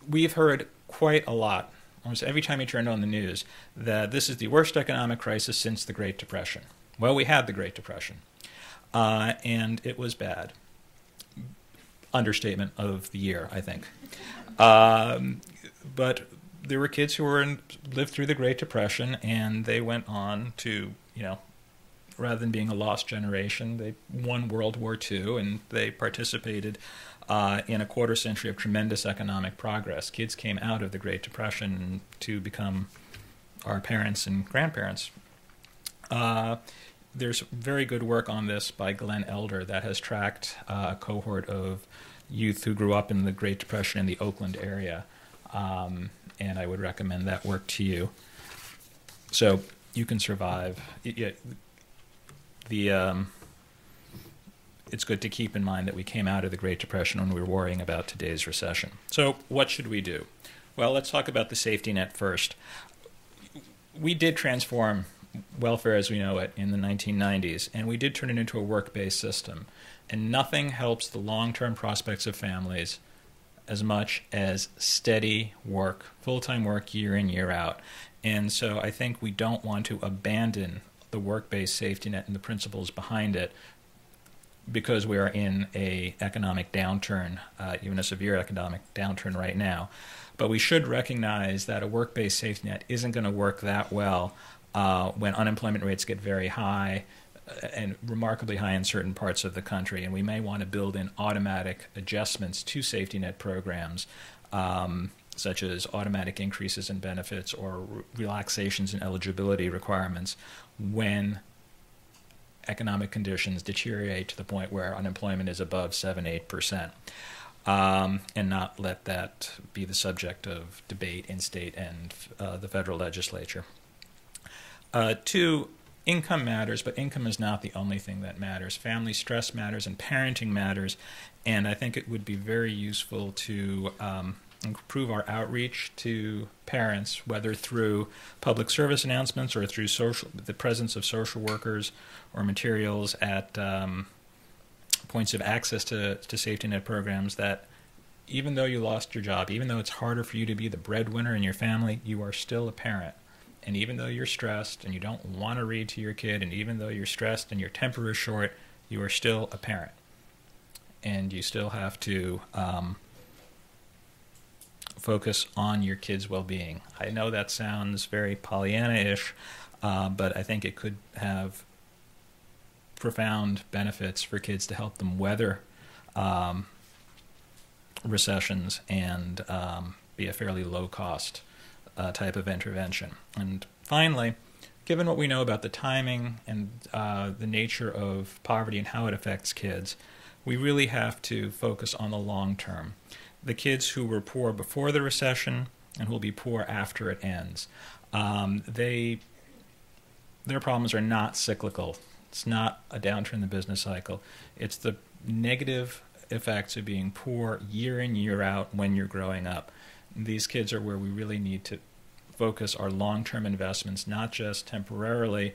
[SPEAKER 4] we've heard quite a lot, almost every time you turn on the news, that this is the worst economic crisis since the Great Depression. Well, we had the Great Depression, and it was bad. Understatement of the year, I think. But there were kids who lived through the Great Depression, and they went on to, rather than being a lost generation, they won World War II, and they participated in a quarter century of tremendous economic progress. Kids came out of the Great Depression to become our parents and grandparents. There's very good work on this by Glenn Elder that has tracked a cohort of youth who grew up in the Great Depression in the Oakland area, and I would recommend that work to you. So you can survive. It's good to keep in mind that we came out of the Great Depression when we were worrying about today's recession. So what should we do? Well, let's talk about the safety net first. We did transform welfare as we know it in the 1990s, and we did turn it into a work-based system. And nothing helps the long-term prospects of families as much as steady work, full-time work year in, year out. And so I think we don't want to abandon the work-based safety net and the principles behind it because we are in an economic downturn, even a severe economic downturn right now. But we should recognize that a work-based safety net isn't going to work that well when unemployment rates get very high and remarkably high in certain parts of the country. And we may want to build in automatic adjustments to safety net programs, such as automatic increases in benefits or relaxations in eligibility requirements when economic conditions deteriorate to the point where unemployment is above 7-8%, and not let that be the subject of debate in state and the federal legislature. 2, income matters, but income is not the only thing that matters. Family stress matters and parenting matters, and I think it would be very useful to improve our outreach to parents, whether through public service announcements or through the presence of social workers or materials at points of access to safety net programs, that even though you lost your job, even though it's harder for you to be the breadwinner in your family, you are still a parent. And even though you're stressed and you don't want to read to your kid, and even though you're stressed and your temper is short, you are still a parent. And you still have to focus on your kids' well-being. I know that sounds very Pollyanna-ish, but I think it could have profound benefits for kids to help them weather recessions and be a fairly low-cost type of intervention. And finally, given what we know about the timing and the nature of poverty and how it affects kids, we really have to focus on the long term. The kids who were poor before the recession and who will be poor after it ends, their problems are not cyclical. It's not a downturn in the business cycle. It's the negative effects of being poor year in, year out when you're growing up. These kids are where we really need to focus our long-term investments, not just temporarily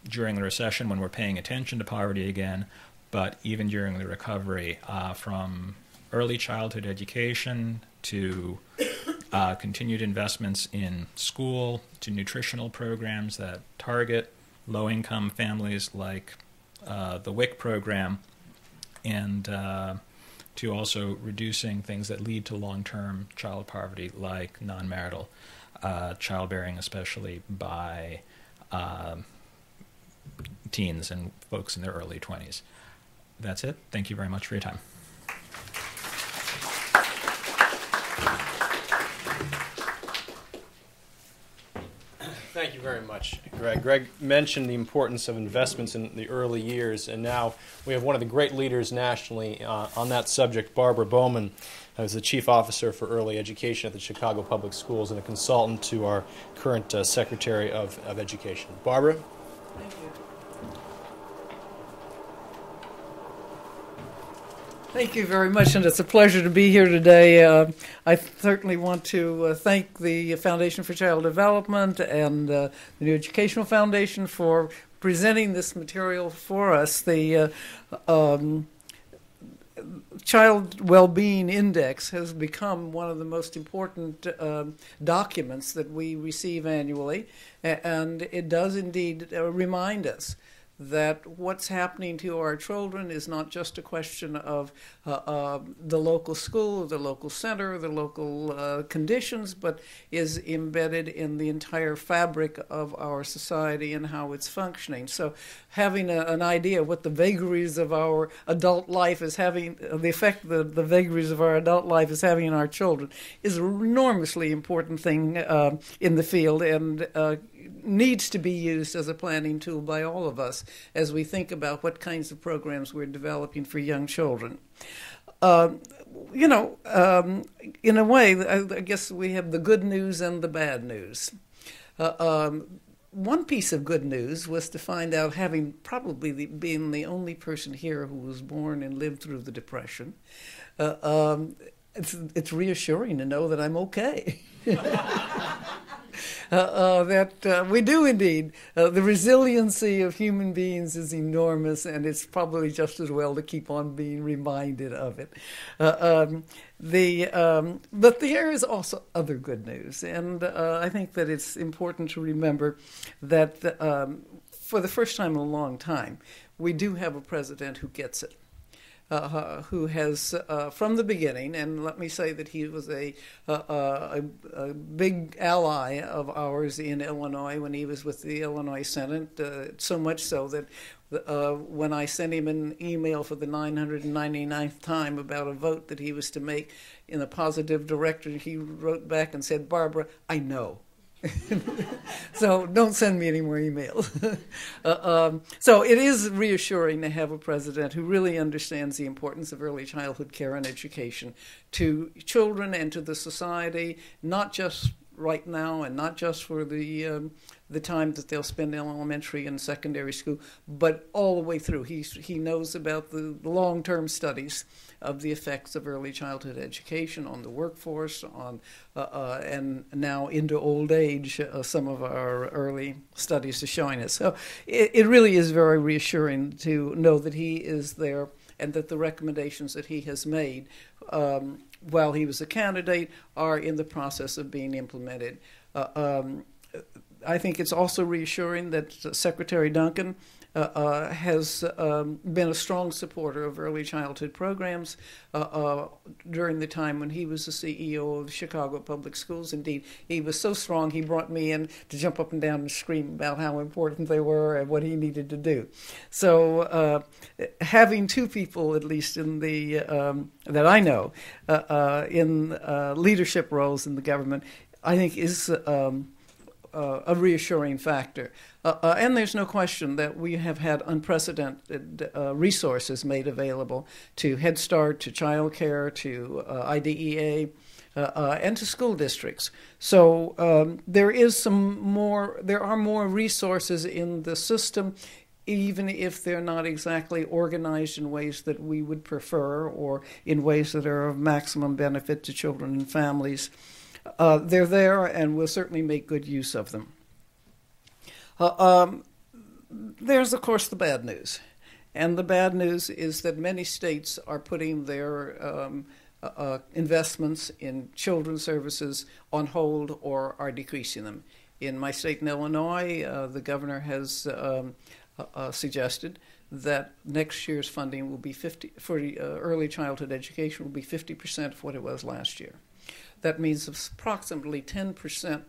[SPEAKER 4] during the recession when we're paying attention to poverty again, but even during the recovery, from early childhood education to continued investments in school, to nutritional programs that target low-income families like the WIC program, and to also reducing things that lead to long-term child poverty like non-marital childbearing, especially by teens and folks in their early 20s. That's it. Thank you very much for your time.
[SPEAKER 1] Thank you very much, Greg. Greg mentioned the importance of investments in the early years, and now we have one of the great leaders nationally on that subject, Barbara Bowman, who's the Chief Officer for Early Education at the Chicago Public Schools and a consultant to our current Secretary of Education. Barbara?
[SPEAKER 5] Thank you. Thank you very much, and it's a pleasure to be here today. I certainly want to thank the Foundation for Child Development and the New Educational Foundation for presenting this material for us. The Child Well-Being Index has become one of the most important documents that we receive annually, and it does indeed remind us that what's happening to our children is not just a question of the local school, the local center, the local conditions, but is embedded in the entire fabric of our society and how it's functioning. So having an idea of what the vagaries of our adult life is having, the effect the vagaries of our adult life is having on our children, is an enormously important thing in the field, and needs to be used as a planning tool by all of us as we think about what kinds of programs we're developing for young children. In a way, I guess we have the good news and the bad news. One piece of good news was to find out, having probably been the only person here who was born and lived through the Depression, it's reassuring to know that I'm okay. That we do indeed. The resiliency of human beings is enormous, and it's probably just as well to keep on being reminded of it. But there is also other good news, and I think that it's important to remember that for the first time in a long time, we do have a president who gets it. Who has, from the beginning, and let me say that he was a big ally of ours in Illinois when he was with the Illinois Senate, so much so that when I sent him an email for the 999th time about a vote that he was to make in a positive direction, he wrote back and said, "Barbara, I know." So don't send me any more emails. So it is reassuring to have a president who really understands the importance of early childhood care and education to children and to the society, not just right now and not just for the time that they'll spend in elementary and secondary school, but all the way through. He knows about the long-term studies of the effects of early childhood education on the workforce, on and now into old age. Some of our early studies are showing us. So it really is very reassuring to know that he is there and that the recommendations that he has made while he was a candidate are in the process of being implemented. I think it's also reassuring that Secretary Duncan has been a strong supporter of early childhood programs during the time when he was the CEO of Chicago Public Schools. Indeed, he was so strong he brought me in to jump up and down and scream about how important they were and what he needed to do. So having two people, at least in the that I know, in leadership roles in the government, I think is a reassuring factor. And there's no question that we have had unprecedented resources made available to Head Start, to child care, to IDEA, and to school districts. So there are more resources in the system even if they're not exactly organized in ways that we would prefer or in ways that are of maximum benefit to children and families. They're there, and we'll certainly make good use of them. There's, of course, the bad news. And the bad news is that many states are putting their investments in children's services on hold or are decreasing them. In my state in Illinois, the governor has suggested that next year's funding will be for early childhood education will be 50% of what it was last year. That means approximately 10%.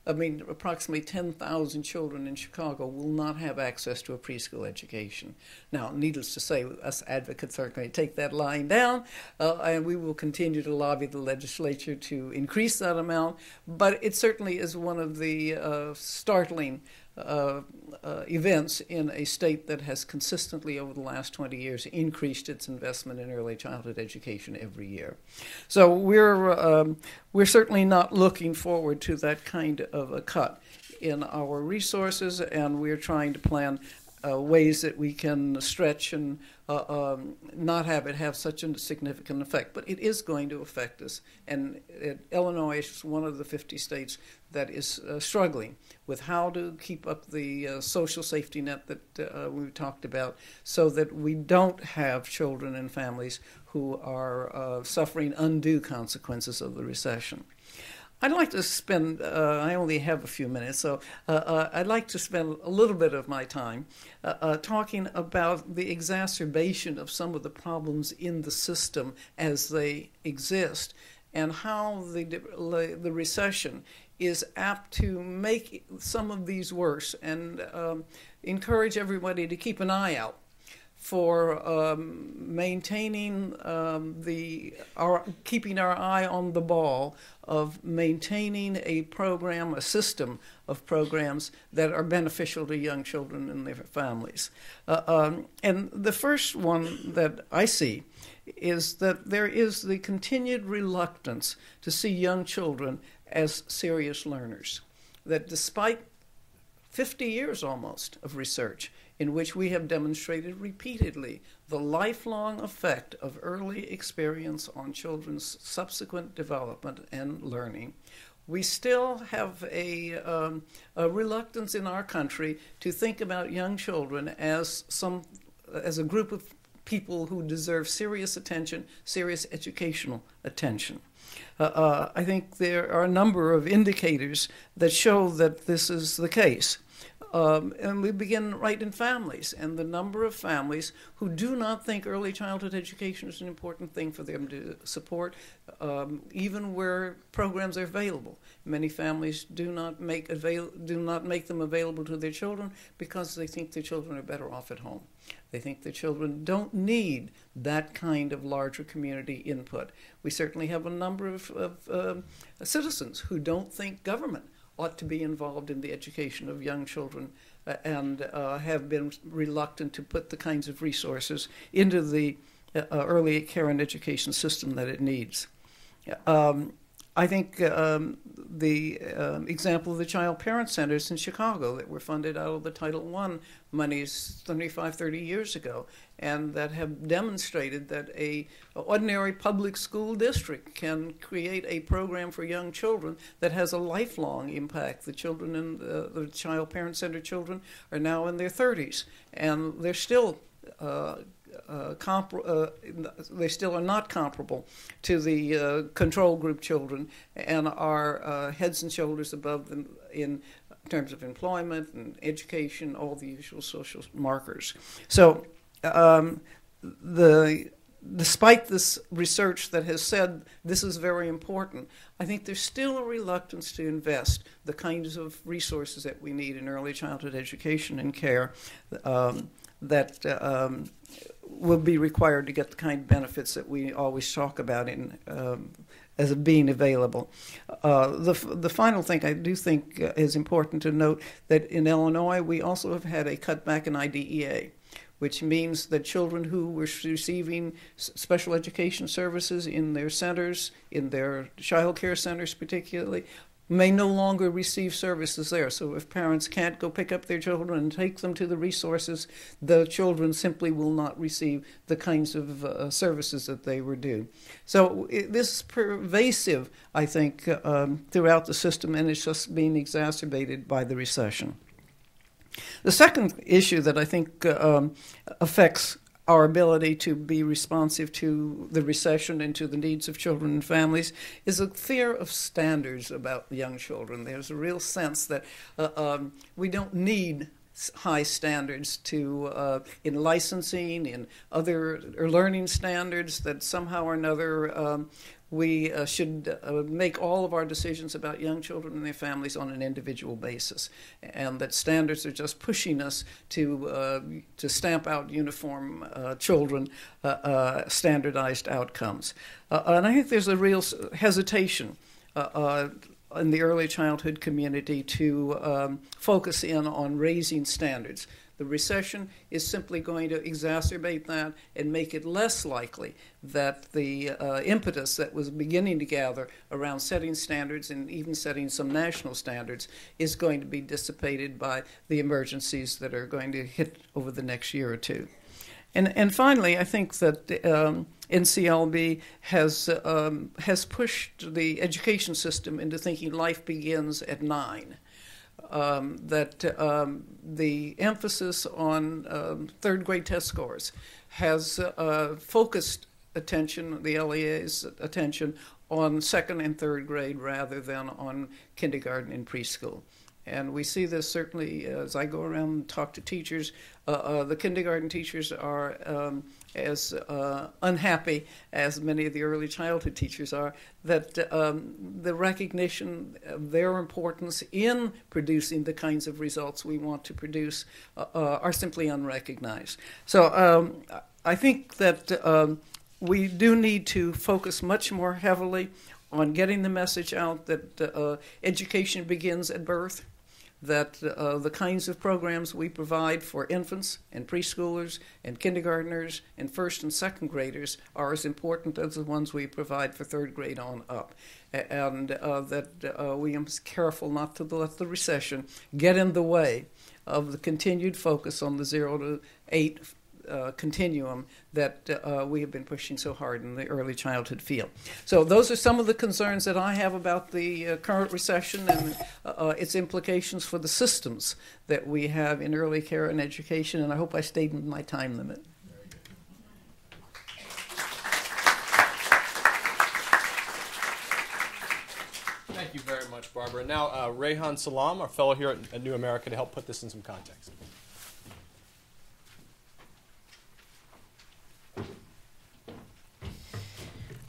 [SPEAKER 5] Approximately 10,000 children in Chicago will not have access to a preschool education. Now, needless to say, us advocates are going to take that line down, and we will continue to lobby the legislature to increase that amount, but it certainly is one of the startling events in a state that has consistently over the last 20 years increased its investment in early childhood education every year. So we're certainly not looking forward to that kind of a cut in our resources, and we're trying to plan ways that we can stretch and not have it have such a significant effect. But it is going to affect us, and Illinois is one of the 50 states that is struggling with how to keep up the social safety net that we talked about, so that we don't have children and families who are suffering undue consequences of the recession. I'd like to spend, I only have a few minutes, so I'd like to spend a little bit of my time talking about the exacerbation of some of the problems in the system as they exist, and how the recession is apt to make some of these worse, and encourage everybody to keep an eye out for maintaining keeping our eye on the ball of maintaining a program, a system of programs that are beneficial to young children and their families. And the first one that I see is that there is the continued reluctance to see young children as serious learners. That despite 50 years almost of research in which we have demonstrated repeatedly the lifelong effect of early experience on children's subsequent development and learning, we still have a reluctance in our country to think about young children as a group of people who deserve serious attention, serious educational attention. I think there are a number of indicators that show that this is the case. And we begin right in families, and the number of families who do not think early childhood education is an important thing for them to support, even where programs are available. Many families do not make them available to their children because they think their children are better off at home. They think their children don't need that kind of larger community input. We certainly have a number of citizens who don't think government ought to be involved in the education of young children and have been reluctant to put the kinds of resources into the early care and education system that it needs. I think the example of the child parent centers in Chicago that were funded out of the Title I monies 30 years ago, and that have demonstrated that an ordinary public school district can create a program for young children that has a lifelong impact. The children in the child parent center children are now in their 30s, and they're still they still are not comparable to the control group children, and are heads and shoulders above them in terms of employment and education, all the usual social markers. So despite this research that has said this is very important, I think there's still a reluctance to invest the kinds of resources that we need in early childhood education and care that will be required to get the kind of benefits that we always talk about as being available. The final thing I do think is important to note that in Illinois we also have had a cutback in IDEA, which means that children who were receiving special education services in their centers, in their child care centers particularly, may no longer receive services there. So if parents can't go pick up their children and take them to the resources, the children simply will not receive the kinds of services that they were due. So this is pervasive, I think, throughout the system, and it's just being exacerbated by the recession. The second issue that I think affects our ability to be responsive to the recession and to the needs of children and families is a fear of standards about young children. There's a real sense that we don't need high standards in licensing, in other learning standards, that somehow or another we should make all of our decisions about young children and their families on an individual basis, and that standards are just pushing us to stamp out uniform children, standardized outcomes. And I think there's a real hesitation in the early childhood community to focus in on raising standards. The recession is simply going to exacerbate that and make it less likely that the impetus that was beginning to gather around setting standards and even setting some national standards is going to be dissipated by the emergencies that are going to hit over the next year or two. And finally, I think that NCLB has pushed the education system into thinking life begins at 9. That the emphasis on third grade test scores has focused attention, the LEA's attention, on second and third grade rather than on kindergarten and preschool. And we see this certainly as I go around and talk to teachers. The kindergarten teachers are as unhappy as many of the early childhood teachers are, that the recognition of their importance in producing the kinds of results we want to produce are simply unrecognized. So I think that we do need to focus much more heavily on getting the message out that education begins at birth, that the kinds of programs we provide for infants and preschoolers and kindergartners and first and second graders are as important as the ones we provide for third grade on up. And that we are careful not to let the recession get in the way of the continued focus on the 0 to 8 continuum that we have been pushing so hard in the early childhood field. So those are some of the concerns that I have about the current recession and its implications for the systems that we have in early care and education, and I hope I stayed in my time limit.
[SPEAKER 1] Thank you very much, Barbara. Now, Rehan Salam, our fellow here at New America, to help put this in some context.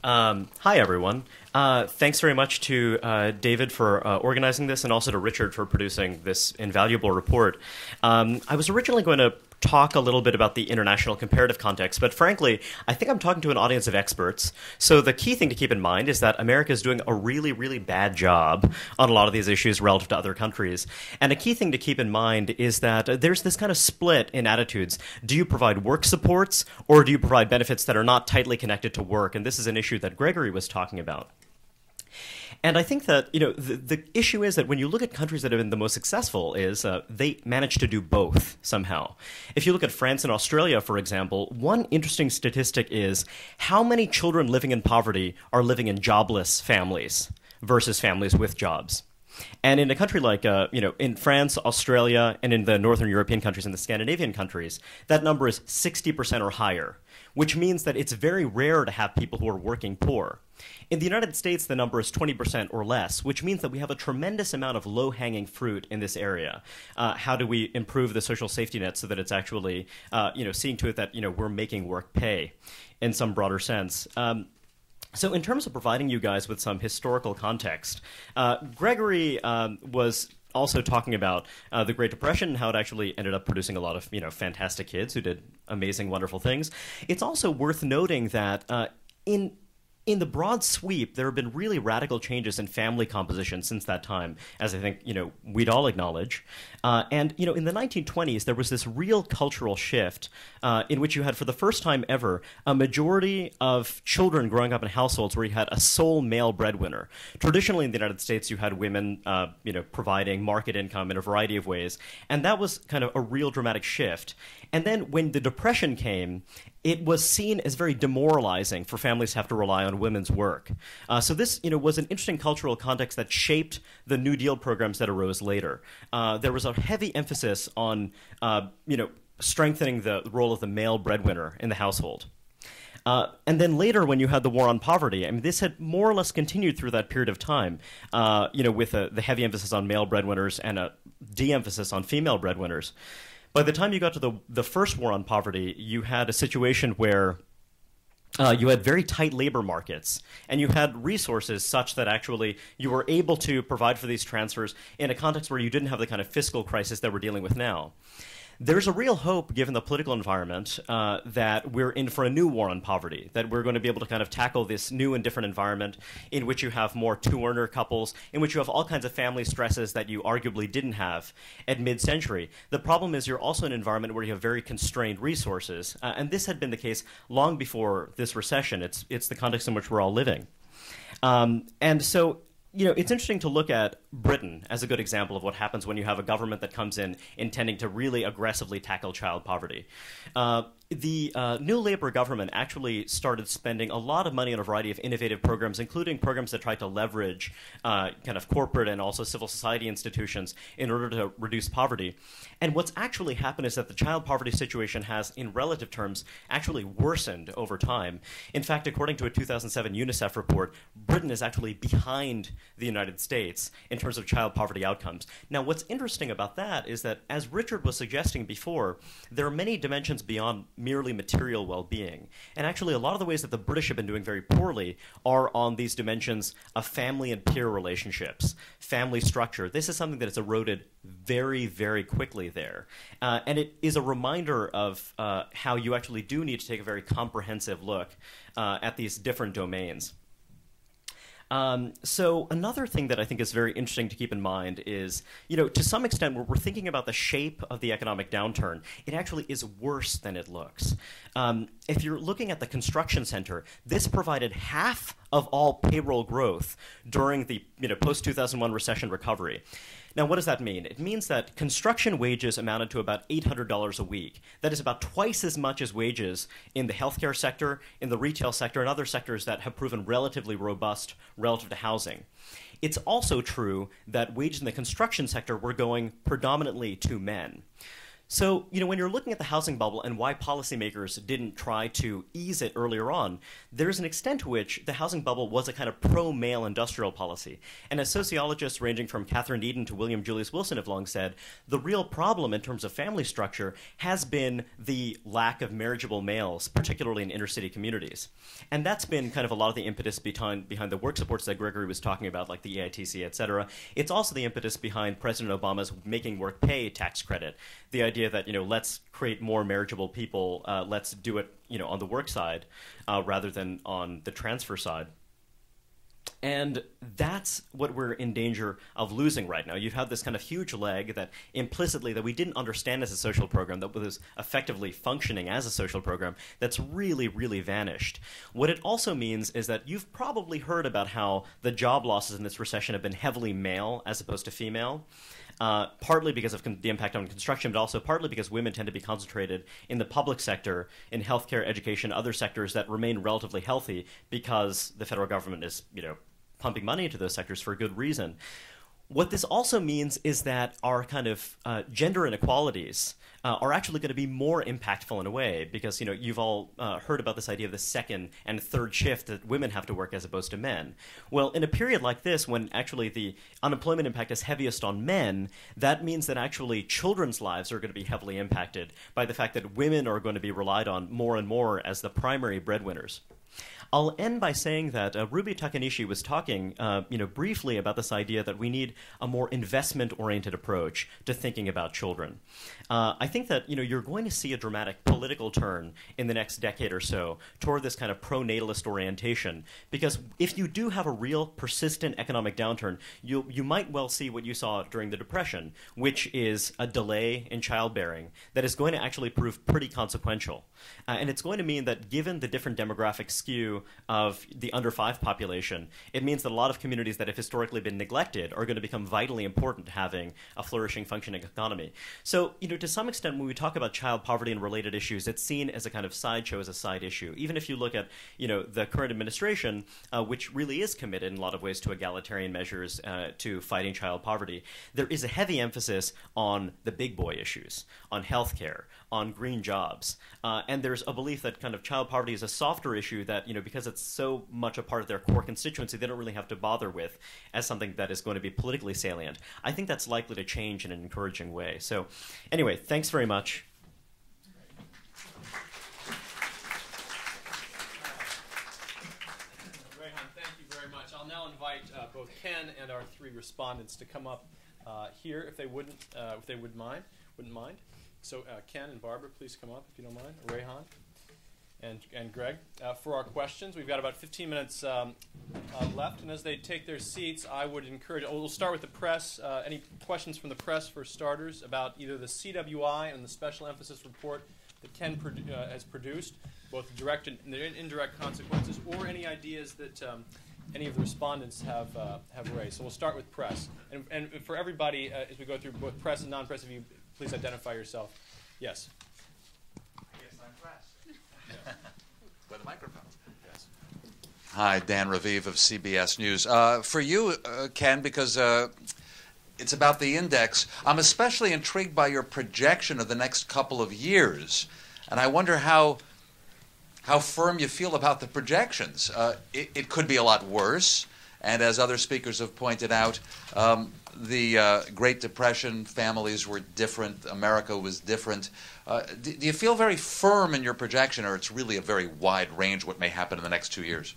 [SPEAKER 6] Hi, everyone. Thanks very much to David for organizing this, and also to Richard for producing this invaluable report. I was originally going to talk a little bit about the international comparative context, but frankly, I think I'm talking to an audience of experts. So the key thing to keep in mind is that America is doing a really, really bad job on a lot of these issues relative to other countries. And a key thing to keep in mind is that there's this kind of split in attitudes. Do you provide work supports, or do you provide benefits that are not tightly connected to work? And this is an issue that Gregory was talking about. And I think that, you know, the issue is that when you look at countries that have been the most successful is they manage to do both somehow. If you look at France and Australia, for example, one interesting statistic is how many children living in poverty are living in jobless families versus families with jobs. And in a country like, in France, Australia, and in the Northern European countries and the Scandinavian countries, that number is 60% or higher, which means that it's very rare to have people who are working poor. In the United States, the number is 20% or less, which means that we have a tremendous amount of low-hanging fruit in this area. How do we improve the social safety net so that it's actually, seeing to it that, we're making work pay in some broader sense? So in terms of providing you guys with some historical context, Gregory was also talking about the Great Depression and how it actually ended up producing a lot of fantastic kids who did amazing, wonderful things. It's also worth noting that in in the broad sweep, there have been really radical changes in family composition since that time, as I think we'd all acknowledge. And in the 1920s, there was this real cultural shift in which you had, for the first time ever, a majority of children growing up in households where you had a sole male breadwinner. Traditionally, in the United States, you had women, providing market income in a variety of ways, and that was kind of a real dramatic shift. And then when the Depression came, it was seen as very demoralizing for families to have to rely on women's work. So this, was an interesting cultural context that shaped the New Deal programs that arose later. There was a heavy emphasis on, strengthening the role of the male breadwinner in the household. And then later, when you had the war on poverty, I mean, this had more or less continued through that period of time, with the heavy emphasis on male breadwinners and a de-emphasis on female breadwinners. By the time you got to the first war on poverty, you had a situation where you had very tight labor markets, and you had resources such that actually you were able to provide for these transfers in a context where you didn't have the kind of fiscal crisis that we're dealing with now. There's a real hope, given the political environment, that we're in for a new war on poverty, that we're going to be able to kind of tackle this new and different environment in which you have more two-earner couples, in which you have all kinds of family stresses that you arguably didn't have at mid-century. The problem is you're also in an environment where you have very constrained resources, and this had been the case long before this recession. It's the context in which we're all living. And so it's interesting to look at Britain as a good example of what happens when you have a government that comes in intending to really aggressively tackle child poverty. The New Labour government actually started spending a lot of money on a variety of innovative programs, including programs that tried to leverage kind of corporate and also civil society institutions in order to reduce poverty. And what's actually happened is that the child poverty situation has, in relative terms, actually worsened over time. In fact, according to a 2007 UNICEF report, Britain is actually behind the United States in terms of child poverty outcomes. Now, what's interesting about that is that, as Richard was suggesting before, there are many dimensions beyond merely material well-being. And actually, a lot of the ways that the British have been doing very poorly are on these dimensions of family and peer relationships, family structure. This is something that has eroded very, very quickly there. And it is a reminder of how you actually do need to take a very comprehensive look at these different domains. So another thing that I think is very interesting to keep in mind is, to some extent, when we're thinking about the shape of the economic downturn, it actually is worse than it looks. If you're looking at the construction sector, this provided half of all payroll growth during the post-2001 recession recovery. Now, what does that mean? It means that construction wages amounted to about $800 a week. That is about twice as much as wages in the healthcare sector, in the retail sector, and other sectors that have proven relatively robust relative to housing. It's also true that wages in the construction sector were going predominantly to men. So, when you're looking at the housing bubble and why policymakers didn't try to ease it earlier on, there's an extent to which the housing bubble was a kind of pro-male industrial policy. And as sociologists ranging from Catherine Eden to William Julius Wilson have long said, the real problem in terms of family structure has been the lack of marriageable males, particularly in inner-city communities. And that's been kind of a lot of the impetus behind the work supports that Gregory was talking about, like the EITC, et cetera. It's also the impetus behind President Obama's Making Work Pay tax credit. The idea that, let's create more marriageable people, let's do it, on the work side rather than on the transfer side. And that's what we're in danger of losing right now. You've had this kind of huge leg that implicitly that we didn't understand as a social program, that was effectively functioning as a social program, that's really, really vanished. What it also means is that you've probably heard about how the job losses in this recession have been heavily male as opposed to female. Partly because of the impact on construction, but also partly because women tend to be concentrated in the public sector, in healthcare, education, other sectors that remain relatively healthy because the federal government is, pumping money into those sectors for a good reason. What this also means is that our kind of gender inequalities are actually going to be more impactful in a way because, you've all heard about this idea of the second and third shift that women have to work as opposed to men. Well, in a period like this, when actually the unemployment impact is heaviest on men, that means that actually children's lives are going to be heavily impacted by the fact that women are going to be relied on more and more as the primary breadwinners. I'll end by saying that Ruby Takanishi was talking briefly about this idea that we need a more investment-oriented approach to thinking about children. I think that you're going to see a dramatic political turn in the next decade or so toward this kind of pro-natalist orientation, because if you do have a real persistent economic downturn, you might well see what you saw during the Depression, which is a delay in childbearing that is going to actually prove pretty consequential. And it's going to mean that given the different demographic skew of the under 5 population, it means that a lot of communities that have historically been neglected are going to become vitally important to having a flourishing, functioning economy. So, to some extent, when we talk about child poverty and related issues, it's seen as a kind of sideshow, as a side issue. Even if you look at, the current administration, which really is committed in a lot of ways to egalitarian measures to fighting child poverty, there is a heavy emphasis on the big boy issues, on healthcare, on green jobs. And there's a belief that kind of child poverty is a softer issue that, because it's so much a part of their core constituency, they don't really have to bother with as something that is going to be politically salient. I think that's likely to change in an encouraging way. So anyway, thanks very much.
[SPEAKER 1] Rehan, thank you very much. I'll now invite both Ken and our 3 respondents to come up here if they wouldn't mind. So Ken and Barbara, please come up if you don't mind. Rehan and Greg. For our questions, we've got about 15 minutes left, and as they take their seats, I would encourage, we'll start with the press. Any questions from the press for starters about either the CWI and the special emphasis report that Ken has produced, both the direct and indirect consequences, or any ideas that any of the respondents have raised. So we'll start with press. And for everybody, as we go through both press and non-press, if you please identify yourself. Yes.
[SPEAKER 7] Yes, I'm press. With a microphone. Yes. Hi, Dan Raviv of CBS News. For you, Ken, because it's about the index, I'm especially intrigued by your projection of the next couple of years. And I wonder how firm you feel about the projections. It could be a lot worse. And as other speakers have pointed out, the Great Depression, families were different, America was different. Do you feel very firm in your projection, or it's really a very wide range what may happen in the next 2 years?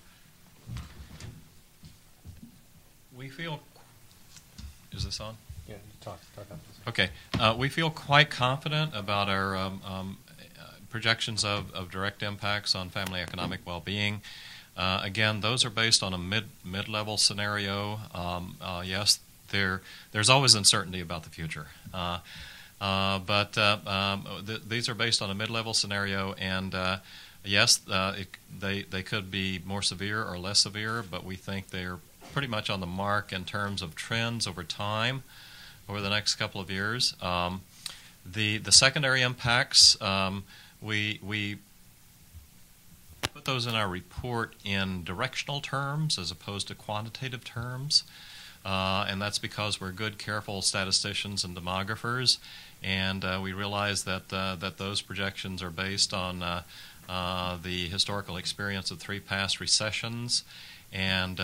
[SPEAKER 3] We feel... Is this on?
[SPEAKER 1] Yeah, talk after this.
[SPEAKER 3] Okay. We feel quite confident about our projections of direct impacts on family economic well-being. Again, those are based on a mid-level scenario. Yes, there's always uncertainty about the future. But these are based on a mid-level scenario, and yes, they could be more severe or less severe, but we think they're pretty much on the mark in terms of trends over time, over the next couple of years. The secondary impacts, we put those in our report in directional terms as opposed to quantitative terms. And that's because we're good, careful statisticians and demographers, and we realize that those projections are based on the historical experience of 3 past recessions, and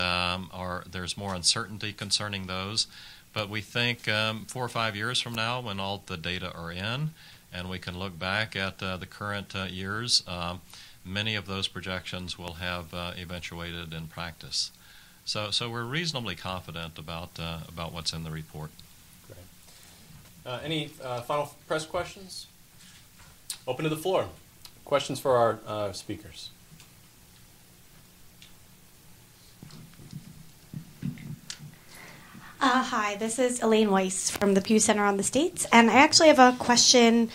[SPEAKER 3] there's more uncertainty concerning those. But we think 4 or 5 years from now, when all the data are in, and we can look back at the current years, many of those projections will have eventuated in practice. So we're reasonably confident about what's in the report.
[SPEAKER 1] Great. Any final press questions? Open to the floor. Questions for our speakers.
[SPEAKER 8] Hi, this is Elaine Weiss from the Pew Center on the States, and I actually have a question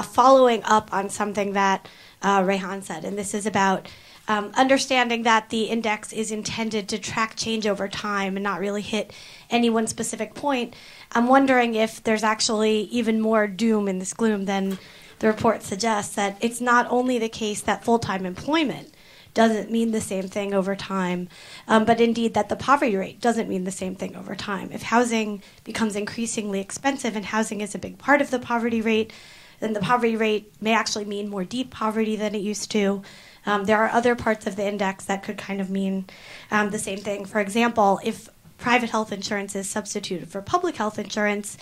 [SPEAKER 8] following up on something that Rehan said, and this is about understanding that the index is intended to track change over time and not really hit any one specific point. I'm wondering if there's actually even more doom in this gloom than the report suggests, that it's not only the case that full-time employment doesn't mean the same thing over time, but indeed that the poverty rate doesn't mean the same thing over time. If housing becomes increasingly expensive and housing is a big part of the poverty rate, then the poverty rate may actually mean more deep poverty than it used to. There are other parts of the index that could kind of mean the same thing. For example, if private health insurance is substituted for public health insurance,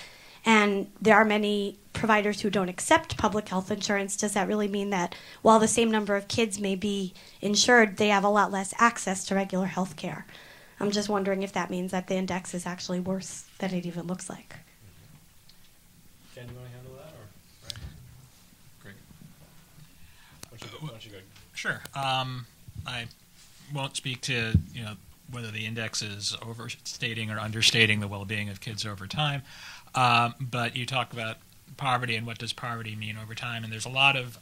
[SPEAKER 8] and there are many providers who don't accept public health insurance, does that really mean that while the same number of kids may be insured, they have a lot less access to regular health care? I'm just wondering if that means that the index is actually worse than it even looks like.
[SPEAKER 1] Ken, do you want to handle that? Or right?
[SPEAKER 4] Great.
[SPEAKER 1] Why don't you go?
[SPEAKER 4] Sure. I won't speak to whether the index is overstating or understating the well-being of kids over time, but you talk about poverty and what does poverty mean over time, and there's a lot of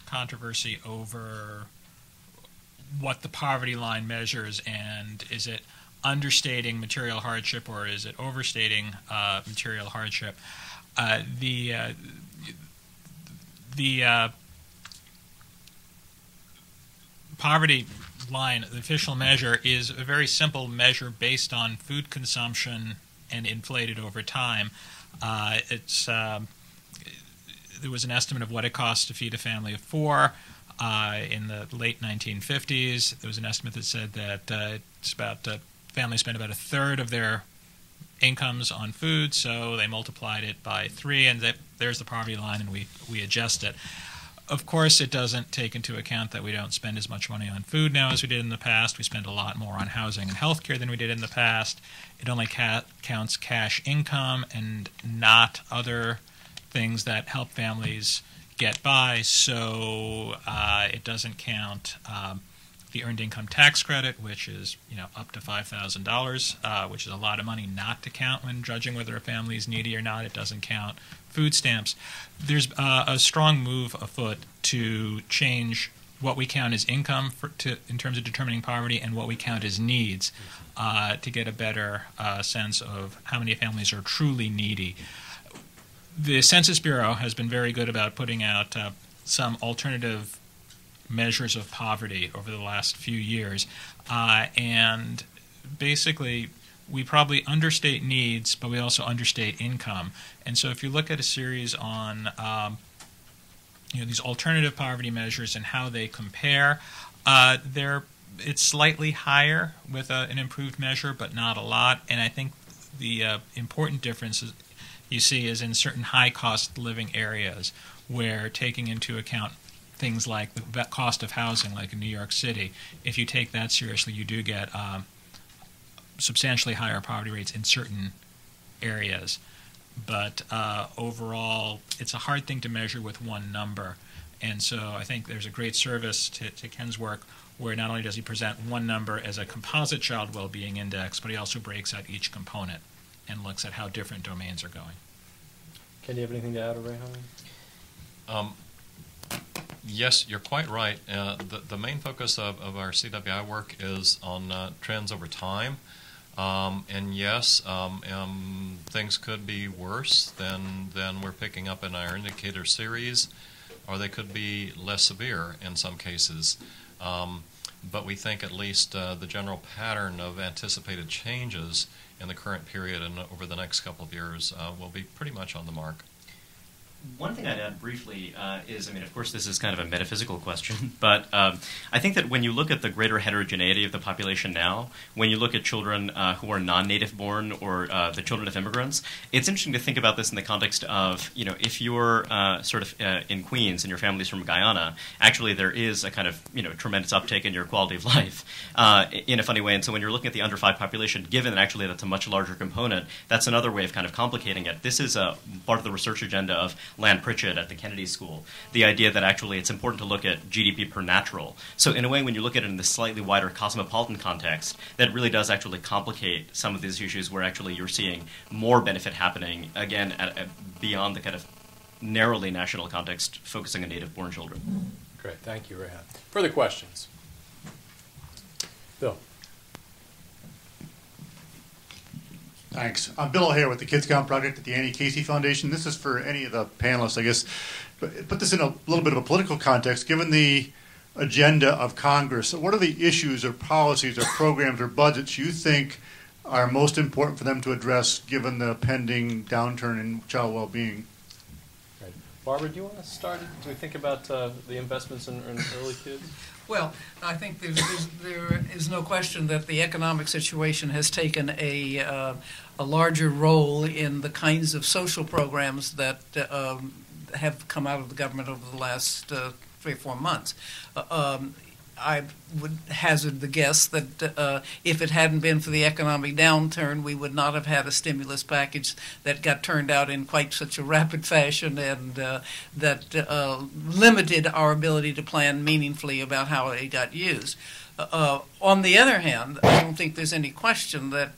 [SPEAKER 4] controversy over what the poverty line measures, and is it understating material hardship or is it overstating material hardship? The poverty line, the official measure, is a very simple measure based on food consumption and inflated over time. There was an estimate of what it costs to feed a family of four. In the late 1950s, there was an estimate that said that families spend about a third of their incomes on food, so they multiplied it by 3, and there's the poverty line, and we adjust it. Of course, it doesn't take into account that we don't spend as much money on food now as we did in the past. We spend a lot more on housing and health care than we did in the past. It only counts cash income and not other things that help families get by, so it doesn't count the earned income tax credit, which is up to $5,000, which is a lot of money not to count when judging whether a family is needy or not. It doesn't count food stamps. There's a strong move afoot to change what we count as income in terms of determining poverty and what we count as needs to get a better sense of how many families are truly needy. The Census Bureau has been very good about putting out some alternative measures of poverty over the last few years, and basically we probably understate needs, but we also understate income. And so if you look at a series on these alternative poverty measures and how they compare, it's slightly higher with an improved measure, but not a lot. And I think the important difference you see is in certain high-cost living areas where taking into account things like the cost of housing, like in New York City, if you take that seriously, you do get substantially higher poverty rates in certain areas. But overall, it's a hard thing to measure with one number. And so I think there's a great service to Ken's work where not only does he present one number as a composite child well-being index, but he also breaks out each component and looks at how different domains are going.
[SPEAKER 1] Ken, do you have anything to add, or Rehan?
[SPEAKER 3] Yes, you're quite right. The main focus of our CWI work is on trends over time. And yes, things could be worse than we're picking up in our indicator series, or they could be less severe in some cases. But we think at least the general pattern of anticipated changes in the current period and over the next couple of years will be pretty much on the mark.
[SPEAKER 6] One thing I'd add briefly is, of course, this is kind of a metaphysical question, but I think that when you look at the greater heterogeneity of the population now, when you look at children who are non-native born or the children of immigrants, it's interesting to think about this in the context of, if you're in Queens and your family's from Guyana, actually there is a kind of, tremendous uptake in your quality of life in a funny way. And so when you're looking at the under 5 population, given that actually that's a much larger component, that's another way of kind of complicating it. This is a part of the research agenda of Lan Pritchett at the Kennedy School, the idea that actually it's important to look at GDP per natural. So in a way, when you look at it in this slightly wider cosmopolitan context, that really does actually complicate some of these issues where actually you're seeing more benefit happening, again, beyond the kind of narrowly national context, focusing on native-born children.
[SPEAKER 1] Great, thank you, Rehan. Further questions? Bill.
[SPEAKER 9] Thanks. I'm Bill O'Hare with the Kids Count Project at the Annie Casey Foundation. This is for any of the panelists, I guess. But put this in a little bit of a political context. Given the agenda of Congress, what are the issues or policies or programs or budgets you think are most important for them to address given the pending downturn in child well-being?
[SPEAKER 1] Right. Barbara, do you want to start? Do we think about the investments in early kids?
[SPEAKER 5] Well, I think there is no question that the economic situation has taken a larger role in the kinds of social programs that have come out of the government over the last 3 or 4 months. I would hazard the guess that if it hadn't been for the economic downturn, we would not have had a stimulus package that got turned out in quite such a rapid fashion and that limited our ability to plan meaningfully about how it got used. On the other hand, I don't think there's any question that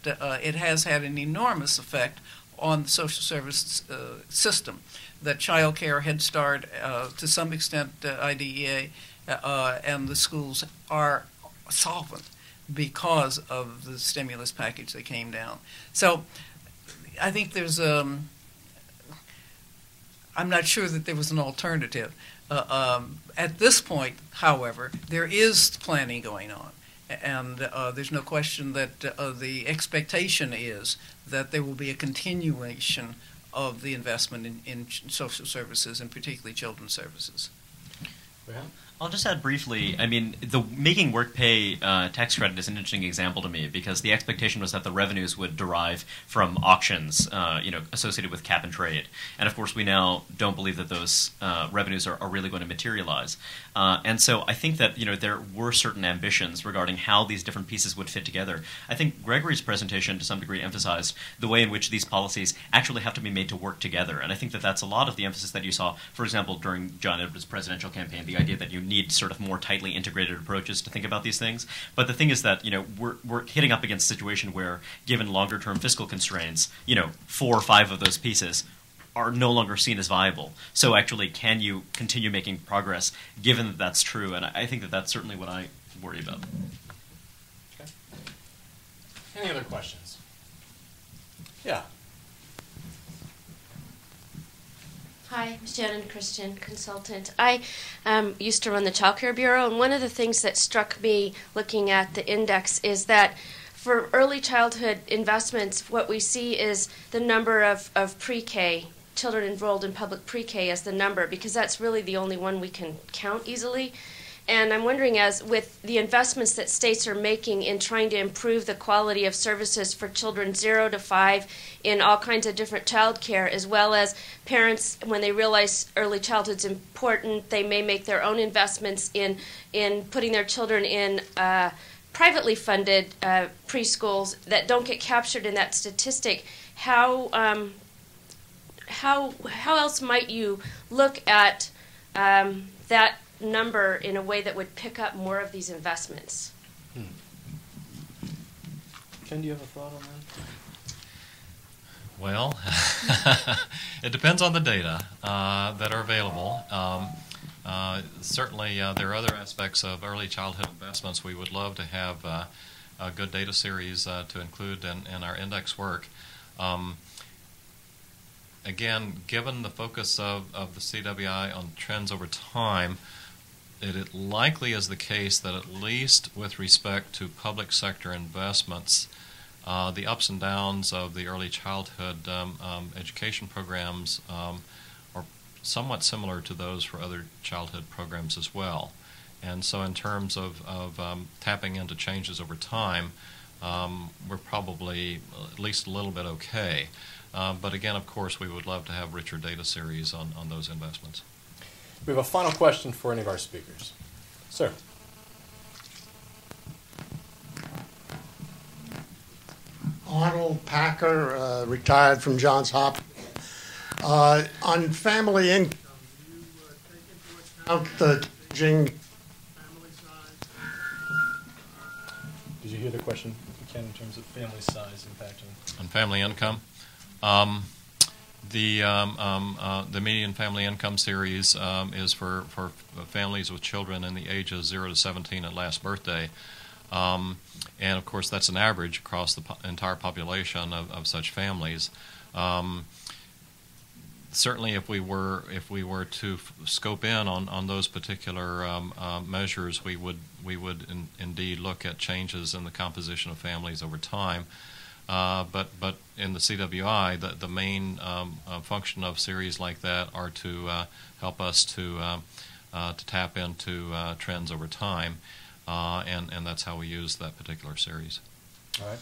[SPEAKER 5] it has had an enormous effect on the social service system. That child care, Head Start, to some extent IDEA, and the schools are solvent because of the stimulus package that came down. So I think there's I'm not sure that there was an alternative. At this point, however, there is planning going on. And there's no question that the expectation is that there will be a continuation of the investment in social services, and particularly children's services.
[SPEAKER 1] Yeah.
[SPEAKER 6] I'll just add briefly, I mean, the making work pay tax credit is an interesting example to me because the expectation was that the revenues would derive from auctions, associated with cap and trade. And of course, we now don't believe that those revenues are really going to materialize. And so I think that, there were certain ambitions regarding how these different pieces would fit together. I think Gregory's presentation to some degree emphasized the way in which these policies actually have to be made to work together. And I think that that's a lot of the emphasis that you saw, for example, during John Edwards' presidential campaign, the idea that you need sort of more tightly integrated approaches to think about these things. But the thing is that, we're hitting up against a situation where, given longer-term fiscal constraints, 4 or 5 of those pieces are no longer seen as viable. So actually, can you continue making progress given that that's true? And I think that that's certainly what I worry about.
[SPEAKER 1] Okay. Any other questions? Yeah.
[SPEAKER 10] Hi, I'm Shannon Christian, consultant. I used to run the Child Care Bureau, and one of the things that struck me looking at the index is that for early childhood investments, what we see is the number of pre-K, children enrolled in public pre-K as the number, because that's really the only one we can count easily. And I'm wondering, as with the investments that states are making in trying to improve the quality of services for children 0 to 5 in all kinds of different child care, as well as parents, when they realize early childhood's important, they may make their own investments in putting their children in privately funded preschools that don't get captured in that statistic. How else might you look at that number in a way that would pick up more of these investments?
[SPEAKER 1] Ken, do you have a thought on that?
[SPEAKER 3] Well, it depends on the data that are available. Certainly, there are other aspects of early childhood investments. We would love to have a good data series to include in our index work. Again, given the focus of the CWI on trends over time, it likely is the case that at least with respect to public sector investments, the ups and downs of the early childhood education programs are somewhat similar to those for other childhood programs as well. And so in terms of tapping into changes over time, we're probably at least a little bit okay. But again, of course, we would love to have richer data series on those investments.
[SPEAKER 1] We have a final question for any of our speakers. Sir.
[SPEAKER 11] Arnold Packer, retired from Johns Hopkins. On family income, do you take into account the changing family size?
[SPEAKER 1] Did you hear the question, Ken, in terms of family size impacting?
[SPEAKER 3] On family income? The median family income series is for families with children in the ages 0 to 17 at last birthday. And of course, that's an average across the entire population of such families. Certainly, if we were to scope in on those particular measures, we would indeed look at changes in the composition of families over time. But in the CWI, the main function of series like that are to help us to to tap into trends over time, and that's how we use that particular series.
[SPEAKER 1] All right.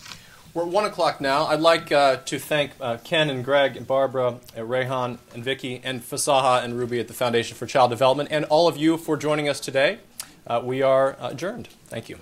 [SPEAKER 1] We're at 1 o'clock now. I'd like to thank Ken and Greg and Barbara, Rehan and Vicky, and Fasaha and Ruby at the Foundation for Child Development, and all of you for joining us today. We are adjourned. Thank you.